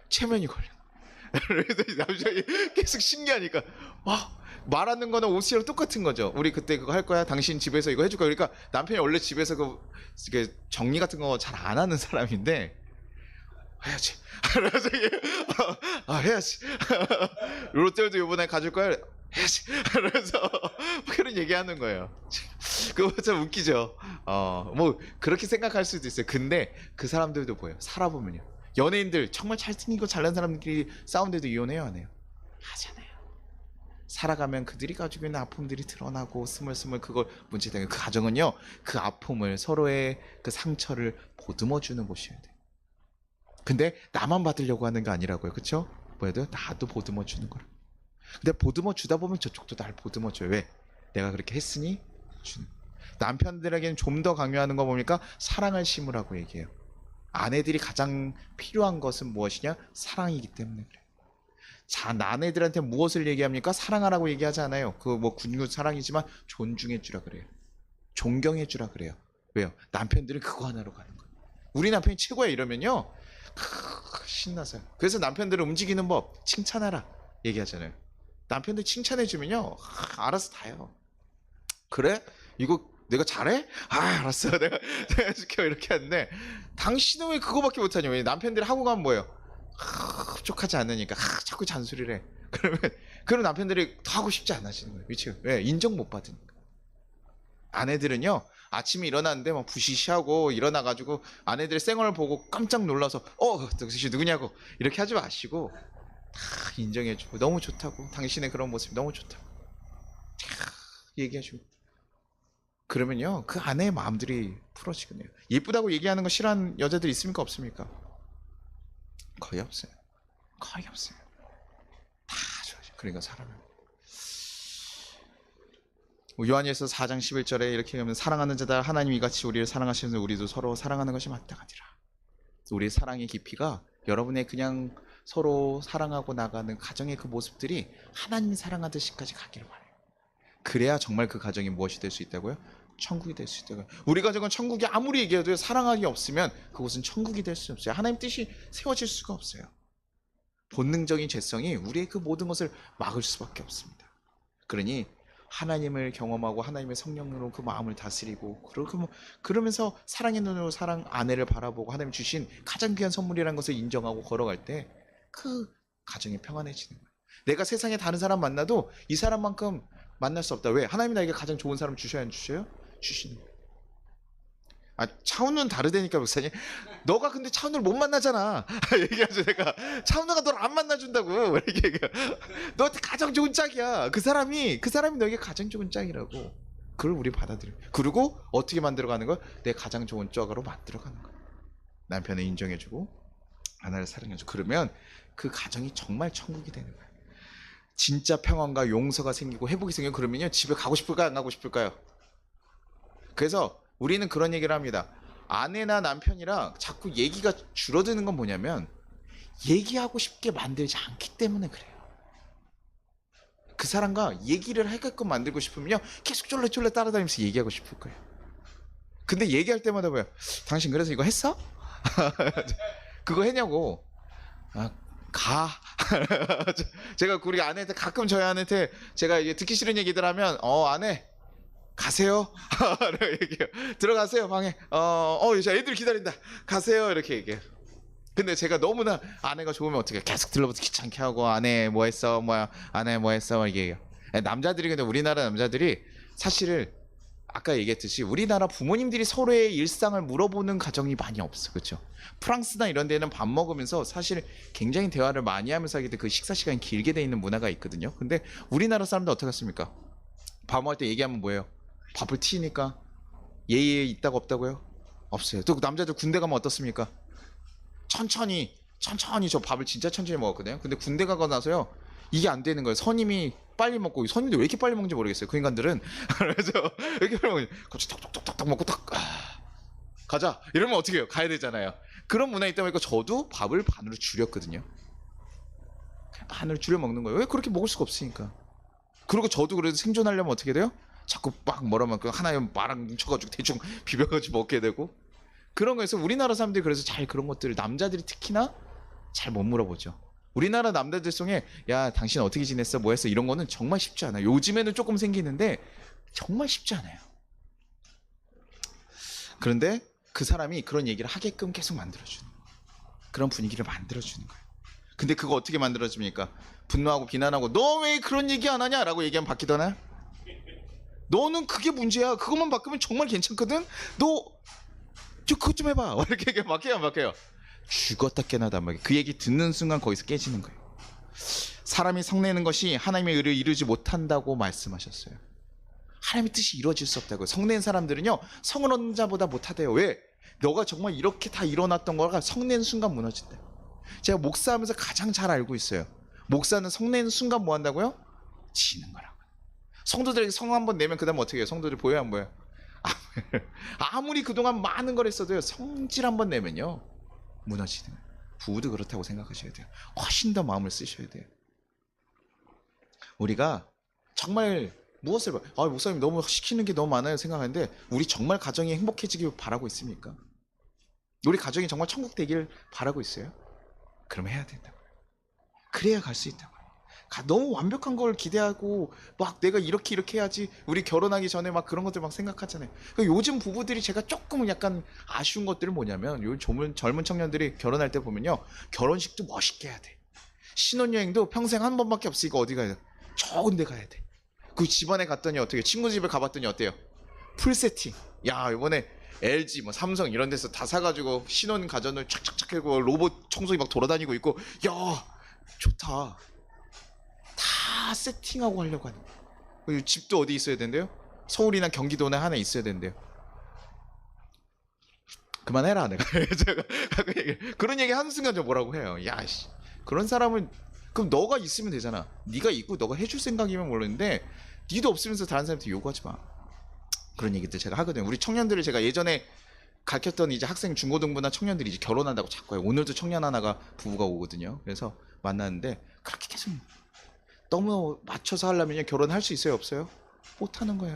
체면이 걸려. 그래서 남자이 계속 신기하니까, 말하는 거나 옷이랑 똑같은 거죠. 우리 그때 그거 할 거야? 당신 집에서 이거 해줄 거야? 그러니까 남편이 원래 집에서 이게 정리 같은 거 잘 안 하는 사람인데, 해야지. 그래서 해야지. 롯데월드 이번에 가줄 거야? 해야지. 그래서 그런 얘기하는 거예요. 그거 참 웃기죠. 뭐 그렇게 생각할 수도 있어요. 근데 그 사람들도 보여요. 살아보면요. 연예인들 정말 잘생기고 잘난 사람들끼리 싸운데도 이혼해요, 안 해요? 하잖아요. 살아가면 그들이 가지고 있는 아픔들이 드러나고 스물스물 그걸 문제되는, 그 가정은요, 그 아픔을, 서로의 그 상처를 보듬어주는 곳이어야 돼요. 근데 나만 받으려고 하는 게 아니라고요. 그쵸? 뭐야 돼요? 나도 보듬어 주는 거라. 근데 보듬어 주다 보면 저쪽도 날 보듬어 줘요. 왜? 내가 그렇게 했으니 주는. 남편들에게는 좀 더 강요하는 거 보니까 사랑을 심으라고 얘기해요. 아내들이 가장 필요한 것은 무엇이냐? 사랑이기 때문에 그래요. 자, 아내들한테 무엇을 얘기합니까? 사랑하라고 얘기하지 않아요. 그 뭐 군구 사랑이지만 존중해 주라 그래요. 존경해 주라 그래요. 왜요? 남편들은 그거 하나로 가는 거예요. 우리 남편이 최고야 이러면요, 신나서요. 그래서 남편들을 움직이는 법 칭찬하라 얘기하잖아요. 남편들 칭찬해주면요, 알아서 다요. 그래? 이거 내가 잘해? 알았어. 내가 해줄게. 이렇게 하는데, 당신은 왜 그거밖에 못하냐? 왜? 남편들이 하고 가면 뭐예요? 흡족하지 않으니까 자꾸 잔소리를 해. 그럼 남편들이 더 하고 싶지 않아지는 거예요. 그렇죠? 왜? 인정 못 받으니까. 아내들은요, 아침에 일어났는데 막 부시시하고 일어나가지고 아내들의 생얼을 보고 깜짝 놀라서 당신 누구냐고 이렇게 하지 마시고 다 인정해주고, 너무 좋다고, 당신의 그런 모습이 너무 좋다고 얘기해주고, 그러면요 그 아내의 마음들이 풀어지거든요. 예쁘다고 얘기하는 거 싫어하는 여자들 있습니까 없습니까? 거의 없어요. 거의 없어요. 다 좋아져. 그러니까 사람을, 요한일서 4장 11절에 이렇게 하면, 사랑하는 자들 하나님이 같이 우리를 사랑하시면서 우리도 서로 사랑하는 것이 마땅하니라. 우리의 사랑의 깊이가 여러분의 그냥 서로 사랑하고 나가는 가정의 그 모습들이 하나님이 사랑하듯이까지 가기를 바라요. 그래야 정말 그 가정이 무엇이 될 수 있다고요? 천국이 될 수 있다고요. 우리 가정은 천국이 아무리 얘기해도 사랑하기 없으면 그곳은 천국이 될 수 없어요. 하나님 뜻이 세워질 수가 없어요. 본능적인 죄성이 우리의 그 모든 것을 막을 수밖에 없습니다. 그러니 하나님을 경험하고 하나님의 성령으로 그 마음을 다스리고 그러면서 사랑의 눈으로 아내를 바라보고 하나님 주신 가장 귀한 선물이라는 것을 인정하고 걸어갈 때 그 가정이 평안해지는 거예요. 내가 세상에 다른 사람 만나도 이 사람만큼 만날 수 없다. 왜? 하나님이 나에게 가장 좋은 사람 주셔야 안 주셔요? 주시는 거예요. 차은우는 다르다니까 목사님. 너가 근데 차은우를 못 만나잖아. 얘기하죠. 내가 차은우가 너를 안 만나준다고. 이렇게 얘기해. 너한테 가장 좋은 짝이야. 그 사람이 너에게 가장 좋은 짝이라고. 그걸 우리 받아들여. 그리고 어떻게 만들어가는 거야? 내 가장 좋은 짝으로 만들어가는 거야. 남편을 인정해주고 하나를 사랑해주고. 그러면 그 가정이 정말 천국이 되는 거야. 진짜 평안과 용서가 생기고 회복이 생기고. 그러면요, 집에 가고 싶을까요? 안 가고 싶을까요? 그래서 우리는 그런 얘기를 합니다. 아내나 남편이랑 자꾸 얘기가 줄어드는 건 뭐냐면 얘기하고 싶게 만들지 않기 때문에 그래요. 그 사람과 얘기를 하게끔 만들고 싶으면요, 계속 쫄래쫄래 따라다니면서 얘기하고 싶을 거예요. 근데 얘기할 때마다 뭐야? 당신 그래서 이거 했어? 그거 했냐고. 가. 제가 우리 아내한테 가끔 저희 아내한테 제가 이게 듣기 싫은 얘기들 하면 아내 가세요. 얘기해요. 들어가세요 방에. 이제 애들 기다린다. 가세요. 이렇게 얘기해요. 근데 제가 너무나 아내가 좋으면 어떻게 계속 들러붙어 귀찮게 하고 아내 뭐 했어? 아내 뭐 했어? 이게 얘기해요. 남자들이 근데 우리나라 남자들이 사실을 아까 얘기했듯이 우리나라 부모님들이 서로의 일상을 물어보는 가정이 많이 없어. 그렇죠? 프랑스나 이런 데는 밥 먹으면서 사실 굉장히 대화를 많이 하면서 하기 때문에 그 식사 시간이 길게 돼 있는 문화가 있거든요. 근데 우리나라 사람들 어떻게 했습니까? 밥 먹을 때 얘기하면 뭐예요? 밥을 튀니까 예의에 있다고 없다고요? 없어요. 또 남자들 군대 가면 어떻습니까? 천천히 저 밥을 진짜 천천히 먹었거든요. 근데 군대 가고 나서요, 이게 안 되는 거예요. 선임이 빨리 먹고, 선임들 왜 이렇게 빨리 먹는지 모르겠어요. 그 인간들은. 그래서 이렇게 빨리 먹으면 고추 톡톡톡톡 먹고 딱 가자 이러면 어떻게 해요? 가야 되잖아요. 그런 문화 있다 보니까 저도 밥을 반으로 줄였거든요. 반으로 줄여 먹는 거예요. 왜? 그렇게 먹을 수가 없으니까. 그리고 저도 그래도 생존하려면 어떻게 돼요? 자꾸 막 뭐라면 하나에 마랑 뭉쳐가지고 대충 비벼가지고 먹게 되고. 그런 거에서 우리나라 사람들이 그래서 잘 그런 것들을 남자들이 특히나 잘 못 물어보죠. 우리나라 남자들 중에 야 당신 어떻게 지냈어? 뭐 했어? 이런 거는 정말 쉽지 않아요. 요즘에는 조금 생기는데 정말 쉽지 않아요. 그런데 그 사람이 그런 얘기를 하게끔 계속 만들어주는 거예요. 그런 분위기를 만들어주는 거예요. 근데 그거 어떻게 만들어집니까? 분노하고 비난하고 너 왜 그런 얘기 안 하냐? 라고 얘기하면 바뀌더나? 너는 그게 문제야. 그것만 바꾸면 정말 괜찮거든? 그것 좀 해봐. 이렇게 얘기하면 바뀌어요, 안 바뀌어요? 죽었다 깨나다 안 바뀌어요. 그 얘기 듣는 순간 거기서 깨지는 거예요. 사람이 성내는 것이 하나님의 의를 이루지 못한다고 말씀하셨어요. 하나님의 뜻이 이루어질 수 없다고요. 성낸 사람들은요, 성을 얻는 자보다 못하대요. 왜? 너가 정말 이렇게 다 일어났던 거가 성낸 순간 무너진다. 제가 목사하면서 가장 잘 알고 있어요. 목사는 성내는 순간 뭐 한다고요? 지는 거라고. 성도들에게 성 한번 내면 그 다음 어떻게 해요? 성도들 보여요, 안 보여요? 아무리 그동안 많은 걸 했어도요, 성질 한번 내면요 무너지는 거예요. 부부도 그렇다고 생각하셔야 돼요. 훨씬 더 마음을 쓰셔야 돼요. 우리가 정말 무엇을 목사님 너무 시키는 게 너무 많아요 생각하는데, 우리 정말 가정이 행복해지길 바라고 있습니까? 우리 가정이 정말 천국 되길 바라고 있어요? 그럼 해야 된다고요. 그래야 갈 수 있다고요. 너무 완벽한 걸 기대하고 막 내가 이렇게 해야지, 우리 결혼하기 전에 막 그런 것들 막 생각하잖아요. 요즘 부부들이 제가 조금 약간 아쉬운 것들은 뭐냐면, 요즘 젊은 청년들이 결혼할 때 보면요, 결혼식도 멋있게 해야 돼. 신혼여행도 평생 한 번밖에 없으니까 어디 가야 돼? 좋은 데 가야 돼. 그 집안에 갔더니 어떻게, 친구 집에 가봤더니 어때요? 풀 세팅. 야 이번에 LG 뭐 삼성 이런 데서 다 사가지고 신혼 가전을 착착착 하고 로봇 청소기 막 돌아다니고 있고, 야 좋다. 다 세팅하고 하려고 하는 거예요. 집도 어디 있어야 된대요? 서울이나 경기도나 하나 있어야 된대요. 그만해라 내가. 제가 그런 얘기 하는 순간 저 뭐라고 해요. 야 씨, 그런 사람은 그럼 너가 있으면 되잖아. 네가 있고 너가 해줄 생각이면 모르는데 니도 없으면서 다른 사람한테 요구하지 마. 그런 얘기들 제가 하거든요. 우리 청년들을 제가 예전에 가르쳤던 이제 학생 중고등부나 청년들이 이제 결혼한다고 자꾸 해요. 오늘도 청년 하나가 부부가 오거든요. 그래서 만났는데 그렇게 계속 너무 맞춰서 하려면 결혼할 수 있어요, 없어요? 못 하는 거예요.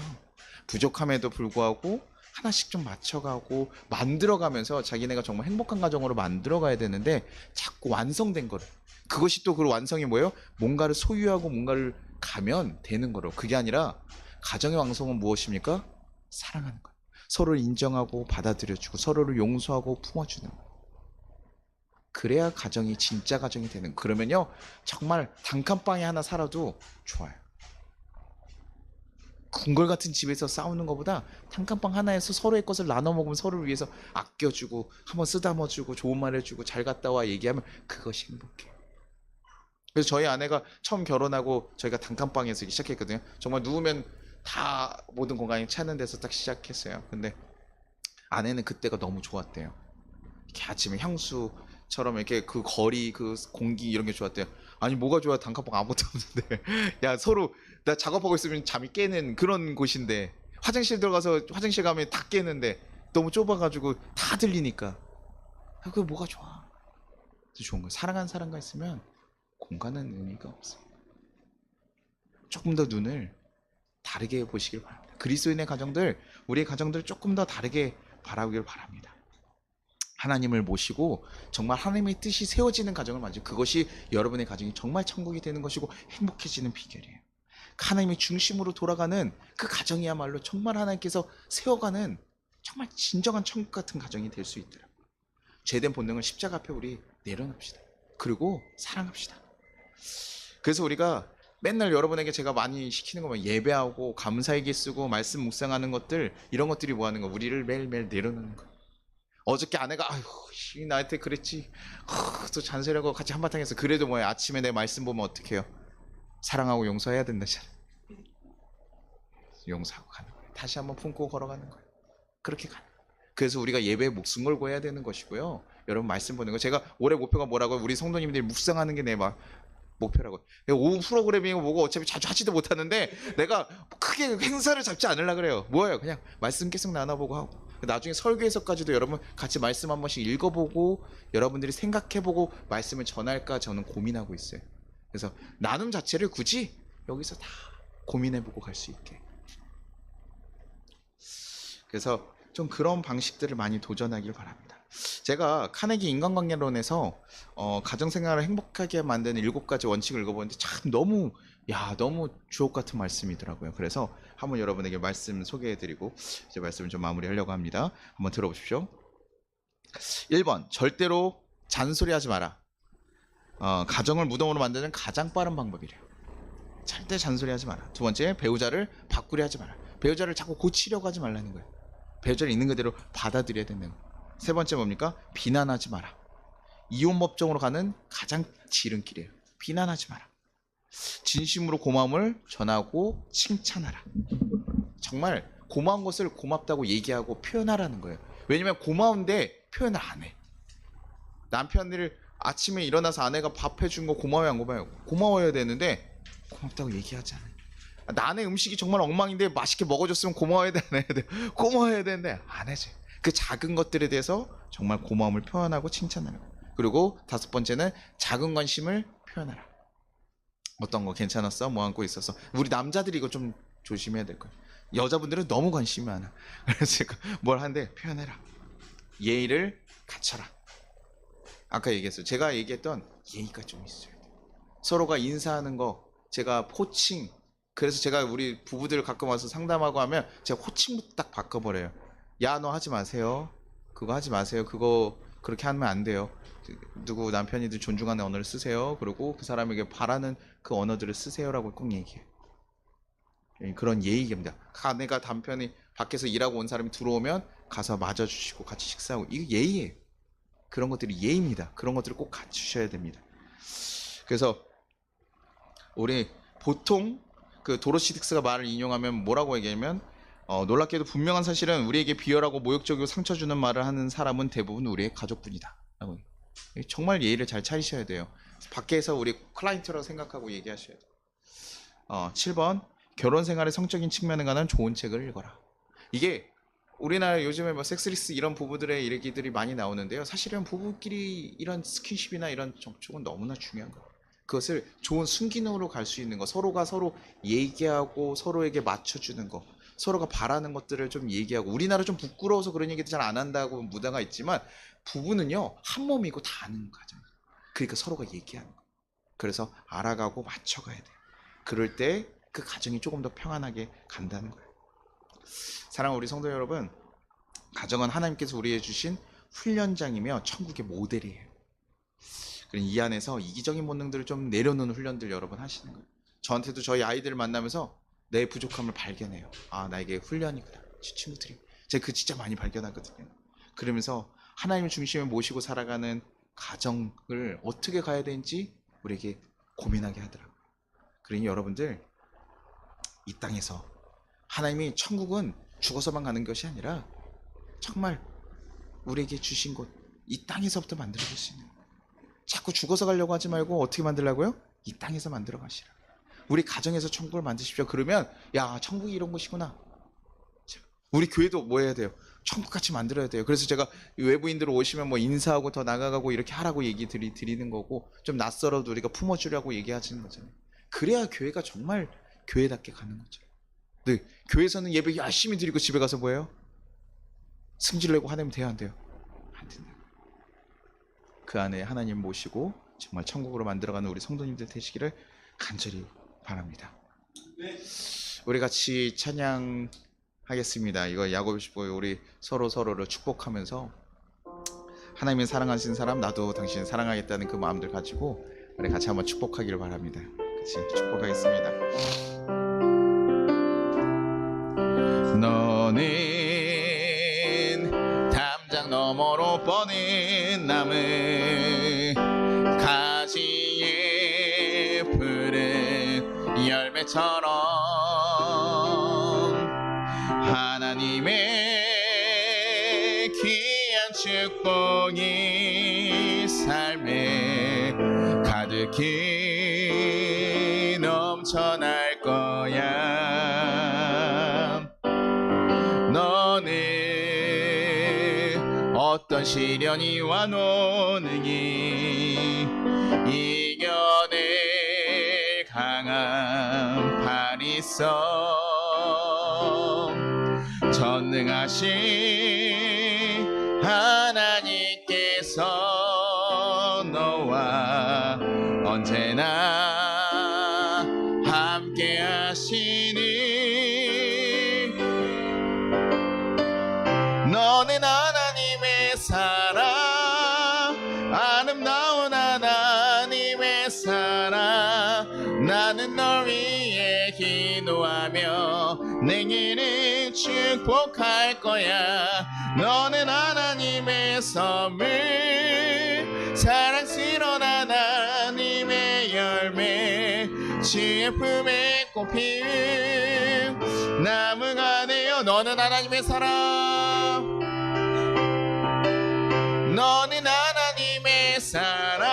부족함에도 불구하고 하나씩 좀 맞춰가고 만들어가면서 자기네가 정말 행복한 가정으로 만들어가야 되는데 자꾸 완성된 거를, 그것이 또 그 완성이 뭐예요? 뭔가를 소유하고 뭔가를 가면 되는 거로. 그게 아니라 가정의 완성은 무엇입니까? 사랑하는 거예요. 서로를 인정하고 받아들여주고 서로를 용서하고 품어주는 거예요. 그래야 가정이 진짜 가정이 되는. 그러면요 정말 단칸방에 하나 살아도 좋아요. 궁궐 같은 집에서 싸우는 것보다 단칸방 하나에서 서로의 것을 나눠 먹으면 서로를 위해서 아껴주고 한번 쓰다머주고 좋은 말 해주고 잘 갔다 와 얘기하면 그것이 행복해요. 그래서 저희 아내가 처음 결혼하고 저희가 단칸방에서 시작했거든요. 정말 누우면 다 모든 공간이 차는 데서 딱 시작했어요. 근데 아내는 그때가 너무 좋았대요. 이렇게 아침에 향수처럼 이렇게 그 거리 그 공기 이런 게 좋았대요. 아니 뭐가 좋아, 단칸방 아무것도 없는데. 야 서로 나 작업하고 있으면 잠이 깨는 그런 곳인데 화장실 들어가서 화장실 가면 다 깨는데 너무 좁아가지고 다 들리니까 그게 뭐가 좋아. 그래서 좋은 거예요. 사랑하는 사람과 있으면 공간은 의미가 없어요. 조금 더 눈을 다르게 보시길 바랍니다. 그리스도인의 가정들, 우리의 가정들 조금 더 다르게 바라보길 바랍니다. 하나님을 모시고 정말 하나님의 뜻이 세워지는 가정을 만들고 그것이 여러분의 가정이 정말 천국이 되는 것이고 행복해지는 비결이에요. 하나님의 중심으로 돌아가는 그 가정이야말로 정말 하나님께서 세워가는 정말 진정한 천국 같은 가정이 될 수 있더라고요. 죄된 본능을 십자가 앞에 우리 내려놓읍시다. 그리고 사랑합시다. 그래서 우리가 맨날 여러분에게 제가 많이 시키는 거면 예배하고 감사일기 쓰고 말씀 묵상하는 것들, 이런 것들이 뭐 하는 거, 우리를 매일매일 내려놓는 거예요. 어저께 아내가 아휴 나한테 그랬지 또 잔소리하고 같이 한바탕 해서 그래도 뭐야 아침에 내 말씀 보면 어떡해요? 사랑하고 용서해야 된다잖아. 용서하고 가는 거예요. 다시 한번 품고 걸어가는 거예요. 그렇게 가는 거예요. 그래서 우리가 예배에 목숨 걸고 해야 되는 것이고요. 여러분 말씀 보는 거, 제가 올해 목표가 뭐라고요? 우리 성도님들이 묵상하는 게 내 목표라고. 오후 프로그래밍이 뭐고 어차피 자주 하지도 못하는데 내가 크게 행사를 잡지 않으려고 그래요. 뭐예요? 그냥 말씀 계속 나눠보고 하고 나중에 설교에서까지도 여러분 같이 말씀 한 번씩 읽어보고 여러분들이 생각해보고 말씀을 전할까 저는 고민하고 있어요. 그래서 나눔 자체를 굳이 여기서 다 고민해보고 갈 수 있게. 그래서 좀 그런 방식들을 많이 도전하길 바랍니다. 제가 카네기 인간관계론에서 가정생활을 행복하게 만드는 7가지 원칙을 읽어보는데 참 너무 주옥 같은 말씀이더라고요. 그래서 한번 여러분에게 말씀 소개해드리고 이제 말씀을 좀 마무리하려고 합니다. 한번 들어보십시오. 1번, 절대로 잔소리하지 마라. 가정을 무덤으로 만드는 가장 빠른 방법이래요. 절대 잔소리하지 마라. 2번째, 배우자를 바꾸려 하지 마라. 배우자를 자꾸 고치려고 하지 말라는 거예요. 배우자를 있는 그대로 받아들여야 된다는 거예요. 3번째 뭡니까? 비난하지 마라. 이혼 법정으로 가는 가장 지름길이에요. 비난하지 마라. 진심으로 고마움을 전하고 칭찬하라. 정말 고마운 것을 고맙다고 얘기하고 표현하라는 거예요. 왜냐면 고마운데 표현을 안 해. 남편을 아침에 일어나서 아내가 밥 해준 거 고마워요 안 고마워요? 고마워야 되는데 고맙다고 얘기하지 않아요. 나의 음식이 정말 엉망인데 맛있게 먹어줬으면 고마워야 돼 안 해야 돼? 고마워야 되는데 안 해줘. 그 작은 것들에 대해서 정말 고마움을 표현하고 칭찬하는 거예요. 그리고 5번째는 작은 관심을 표현하라. 어떤 거 괜찮았어? 뭐 안고 있었어? 우리 남자들이 이거 좀 조심해야 될 거예요. 여자분들은 너무 관심이 많아. 그래서 제가 뭘 하는데 표현해라. 예의를 갖춰라. 아까 얘기했어요. 제가 얘기했던 예의가 좀 있어야 돼요. 서로가 인사하는 거, 제가 호칭, 그래서 제가 우리 부부들 가끔 와서 상담하고 하면 제가 호칭부터 딱 바꿔버려요. 야, 너 하지 마세요. 그거 하지 마세요. 그거 그렇게 하면 안 돼요. 누구 남편이든 존중하는 언어를 쓰세요. 그리고 그 사람에게 바라는 그 언어들을 쓰세요라고 꼭 얘기해요. 그런 예의입니다. 아내가 남편이 밖에서 일하고 온 사람이 들어오면 가서 맞아주시고 같이 식사하고, 이게 예의예요. 그런 것들이 예의입니다. 그런 것들을 꼭 갖추셔야 됩니다. 그래서 우리 보통 그 도로시 딕스가 말을 인용하면 뭐라고 얘기하냐면 놀랍게도 분명한 사실은 우리에게 비열하고 모욕적이고 상처 주는 말을 하는 사람은 대부분 우리의 가족분이다. 정말 예의를 잘 차리셔야 돼요. 밖에서 우리 클라이언트라고 생각하고 얘기하셔야 돼요. 7번, 결혼 생활의 성적인 측면에 관한 좋은 책을 읽어라. 이게 우리나라 요즘에 뭐 섹스리스 이런 부부들의 얘기들이 많이 나오는데요. 사실은 부부끼리 이런 스킨십이나 이런 접촉은 너무나 중요한 거예요. 그것을 좋은 순기능으로 갈 수 있는 거, 서로가 서로 얘기하고 서로에게 맞춰주는 거, 서로가 바라는 것들을 좀 얘기하고, 우리나라 좀 부끄러워서 그런 얘기도 잘 안 한다고 무당가 있지만 부부는요 한 몸이고 다 아는 가정. 그러니까 서로가 얘기하는 거. 그래서 알아가고 맞춰가야 돼요. 그럴 때 그 가정이 조금 더 평안하게 간다는 거예요. 사랑하는 우리 성도 여러분, 가정은 하나님께서 우리에게 주신 훈련장이며 천국의 모델이에요. 그럼 이 안에서 이기적인 본능들을 좀 내려놓는 훈련들 여러분 하시는 거예요. 저한테도 저희 아이들을 만나면서 내 부족함을 발견해요. 아, 나에게 훈련이구나. 친구들이. 제가 그 진짜 많이 발견하거든요. 그러면서 하나님을 중심에 모시고 살아가는 가정을 어떻게 가야 되는지 우리에게 고민하게 하더라고요. 그러니 여러분들, 이 땅에서 하나님이 천국은 죽어서만 가는 것이 아니라 정말 우리에게 주신 곳, 이 땅에서부터 만들어질 수 있는, 자꾸 죽어서 가려고 하지 말고 어떻게 만들라고요? 이 땅에서 만들어 가시라. 우리 가정에서 천국을 만드십시오. 그러면 야, 천국이 이런 곳이구나. 우리 교회도 뭐 해야 돼요? 천국같이 만들어야 돼요. 그래서 제가 외부인들 오시면 뭐 인사하고 더 나가가고 이렇게 하라고 얘기 드리는 거고, 좀 낯설어도 우리가 품어주려고 얘기하시는 거잖아요. 그래야 교회가 정말 교회답게 가는 거죠. 네, 교회에서는 예배 열심히 드리고 집에 가서 뭐예요? 승질내고 화내면 돼요, 안 돼요? 안 된다. 그 안에 하나님 모시고 정말 천국으로 만들어가는 우리 성도님들 되시기를 간절히 바랍니다. 우리 같이 찬양하겠습니다. 이거 야고보서 우리 서로를 축복하면서 하나님이 사랑하신 사람, 나도 당신 사랑하겠다는 그 마음들 가지고 우리 같이 한번 축복하기를 바랍니다. 같이 축복하겠습니다. 너는 담장 너머로 뻗은 나무, 가지에 푸른 열매처럼 하나님의 귀한 축복이 삶에 가득히 넘쳐날 거야. 너는 어떤 시련이 와 노능히 이겨낼 강한 팔이 있어. 전능하신 하나님께서 너와 언제나 함께 하시니, 너는 하나님의 사랑, 아름다운 하나님의 사랑. 나는 널 위해 기도하며 내게는 축복할 거야. 너는 하나님의 선물, 사랑스러운 하나님의 열매, 주의 품에 꽃 피운 나무가 되어. 너는 하나님의 사랑, 너는 하나님의 사랑,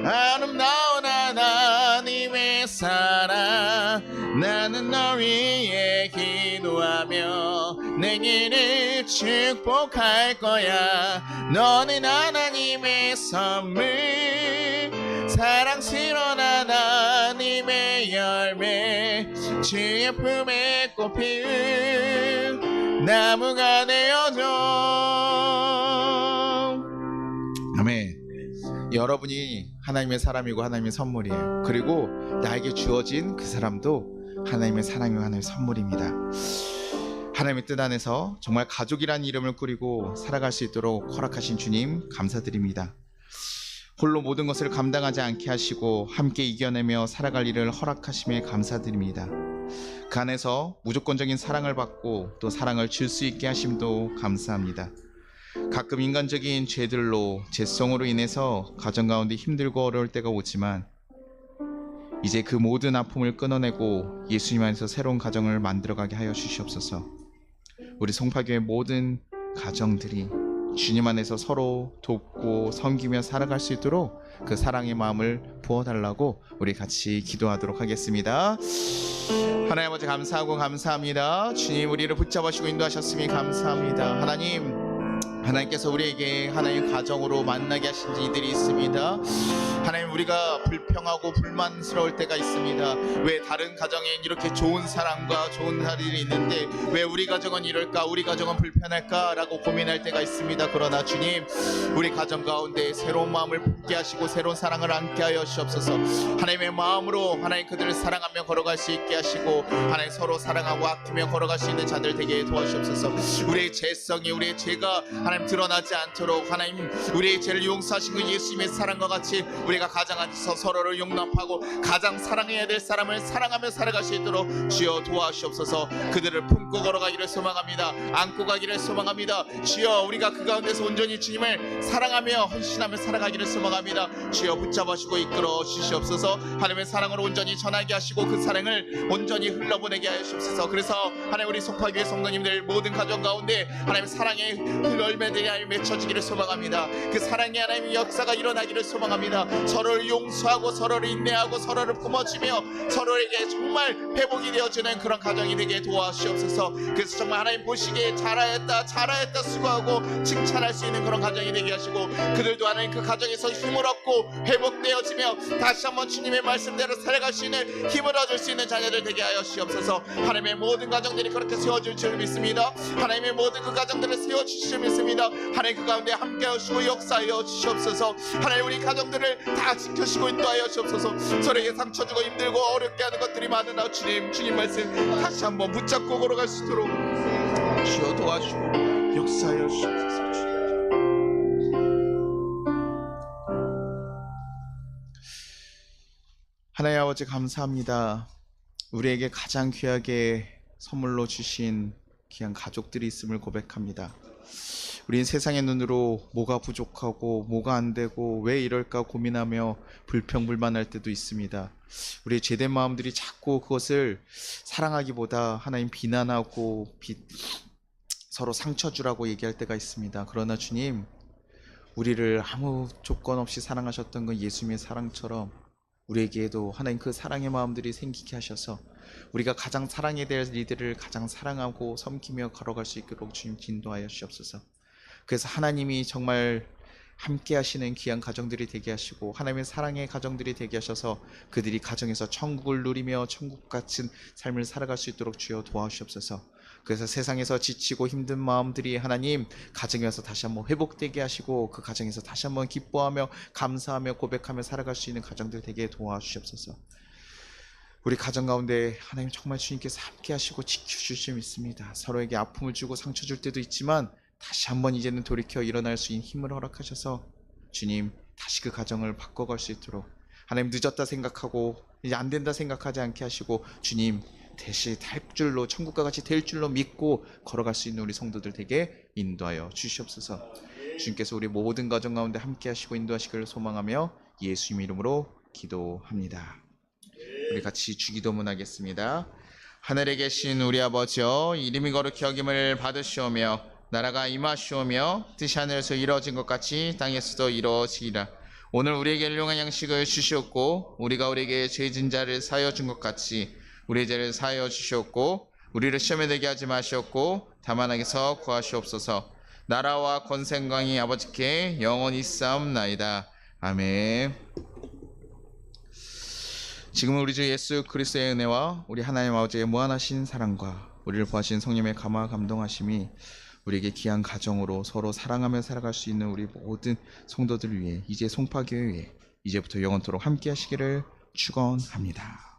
아름다운 하나님의 사랑. 나는 너 위해 기도하며 내게는 축복할 거야. 너는 하나님의 선물, 사랑스러운 하나님의 열매, 주의 품에 꽃 피운 나무가 되어줘. 아멘. 여러분이 하나님의 사람이고 하나님의 선물이에요. 그리고 나에게 주어진 그 사람도 하나님의 사랑이고 하나님의 선물입니다. 하나님의 뜻 안에서 정말 가족이라는 이름을 꾸리고 살아갈 수 있도록 허락하신 주님 감사드립니다. 홀로 모든 것을 감당하지 않게 하시고 함께 이겨내며 살아갈 일을 허락하심에 감사드립니다. 그 안에서 무조건적인 사랑을 받고 또 사랑을 줄 수 있게 하심도 감사합니다. 가끔 인간적인 죄들로, 죄성으로 인해서 가정 가운데 힘들고 어려울 때가 오지만 이제 그 모든 아픔을 끊어내고 예수님 안에서 새로운 가정을 만들어가게 하여 주시옵소서. 우리 송파교회 모든 가정들이 주님 안에서 서로 돕고 섬기며 살아갈 수 있도록 그 사랑의 마음을 부어달라고 우리 같이 기도하도록 하겠습니다. 하나님 아버지 감사하고 감사합니다. 주님 우리를 붙잡으시고 인도하셨으니 감사합니다. 하나님 하나님께서 우리에게 하나님 가정으로 만나게 하신 이들이 있습니다. 하나님, 우리가 불평하고 불만스러울 때가 있습니다. 왜 다른 가정엔 이렇게 좋은 사랑과 좋은 날이 있는데 왜 우리 가정은 이럴까, 우리 가정은 불편할까 라고 고민할 때가 있습니다. 그러나 주님, 우리 가정 가운데 새로운 마음을 품게 하시고 새로운 사랑을 안게 하여 주옵소서. 하나님의 마음으로 하나님 그들을 사랑하며 걸어갈 수 있게 하시고 하나님 서로 사랑하고 아끼며 걸어갈 수 있는 자들 되게 도와주옵소서. 우리의 죄성이, 우리의 죄가 하나님 드러나지 않도록 하나님 우리의 죄를 용서하신 그 예수님의 사랑과 같이 우리가 가정 안에서 서로를 용납하고 가장 사랑해야 될 사람을 사랑하며 살아갈 수 있도록 주여 도와주옵소서. 그들을 품고 걸어가기를 소망합니다. 안고 가기를 소망합니다. 주여, 우리가 그 가운데서 온전히 주님을 사랑하며 헌신하며 살아가기를 소망합니다. 주여, 붙잡아주고 이끌어 주시옵소서. 하나님의 사랑을 온전히 전하게 하시고 그 사랑을 온전히 흘러보내게 하여 주옵소서. 그래서 하나님 우리 송파교회 성도님들 모든 가정 가운데 하나님 사랑의 열매들이 하나님 맺혀지기를 소망합니다. 그 사랑의 하나님의 역사가 일어나기를 소망합니다. 서로를 용서하고 서로를 인내하고 서로를 품어주며 서로에게 정말 회복이 되어지는 그런 가정이 되게 도와주시옵소서. 그래서 정말 하나님 보시기에 잘하였다 수고하고 칭찬할 수 있는 그런 가정이 되게 하시고 그들도 하나님 그 가정에서 힘을 얻고 회복되어지며 다시 한번 주님의 말씀대로 살아갈 수 있는 힘을 얻을 수 있는 자녀들 되게 하여 주시옵소서. 하나님의 모든 가정들이 그렇게 세워질 줄 믿습니다. 하나님의 모든 그 가정들을 세워주실 줄 믿습니다. 하나님 그 가운데 함께 하시고 역사하여 주시옵소서. 하나님 우리 가정들을 다 지켜주시고 인도하여 주옵소서. 서로에게 상처 주고 힘들고 어렵게 하는 것들이 많으나 주님 말씀 다시 한번 붙잡고 걸어갈 수 있도록 주여 도와주시고 역사하여 주옵소서. 하나님 아버지, 감사합니다. 우리에게 가장 귀하게 선물로 주신 귀한 가족들이 있음을 고백합니다. 우린 세상의 눈으로 뭐가 부족하고 뭐가 안 되고 왜 이럴까 고민하며 불평불만할 때도 있습니다. 우리의 죄된 마음들이 자꾸 그것을 사랑하기보다 하나님 비난하고 서로 상처 주라고 얘기할 때가 있습니다. 그러나 주님, 우리를 아무 조건 없이 사랑하셨던 그 예수님의 사랑처럼 우리에게도 하나님 그 사랑의 마음들이 생기게 하셔서 우리가 가장 사랑해야 될 이들을 가장 사랑하고 섬기며 걸어갈 수 있도록 주님 인도하여 주옵소서. 그래서 하나님이 정말 함께 하시는 귀한 가정들이 되게 하시고 하나님의 사랑의 가정들이 되게 하셔서 그들이 가정에서 천국을 누리며 천국 같은 삶을 살아갈 수 있도록 주여 도와주시옵소서. 그래서 세상에서 지치고 힘든 마음들이 하나님 가정에 와서 다시 한번 회복되게 하시고 그 가정에서 다시 한번 기뻐하며 감사하며 고백하며 살아갈 수 있는 가정들 되게 도와주시옵소서. 우리 가정 가운데 하나님 정말 주님께서 함께 하시고 지켜주실 줄 믿습니다. 서로에게 아픔을 주고 상처 줄 때도 있지만 다시 한번 이제는 돌이켜 일어날 수 있는 힘을 허락하셔서 주님 다시 그 가정을 바꿔갈 수 있도록 하나님 늦었다 생각하고 이제 안 된다 생각하지 않게 하시고 주님 대신 될 줄로 천국과 같이 될 줄로 믿고 걸어갈 수 있는 우리 성도들 되게 인도하여 주시옵소서. 주님께서 우리 모든 가정 가운데 함께 하시고 인도하시기를 소망하며 예수님 이름으로 기도합니다. 우리 같이 주기도문 하겠습니다. 하늘에 계신 우리 아버지여, 이름이 거룩히 여김을 받으시오며 나라가 임하시오며 뜻이 하늘에서 이루어진 것 같이 땅에서도 이루어지리라. 오늘 우리에게 일용할 양식을 주시옵고 우리가 우리에게 죄진 자를 사하여 준 것 같이 우리의 죄를 사하여 주시옵고 우리를 시험에 들게 하지 마시옵고 다만 악에서 구하시옵소서. 나라와 권세강이 아버지께 영원히 있사옵나이다. 아멘. 지금은 우리 주 예수 그리스도의 은혜와 우리 하나님 아버지의 무한하신 사랑과 우리를 보하신 성령의 감화 감동하심이 우리에게 귀한 가정으로 서로 사랑하며 살아갈 수 있는 우리 모든 성도들을 위해 이제 송파교회 위해 이제부터 영원토록 함께 하시기를 축원합니다.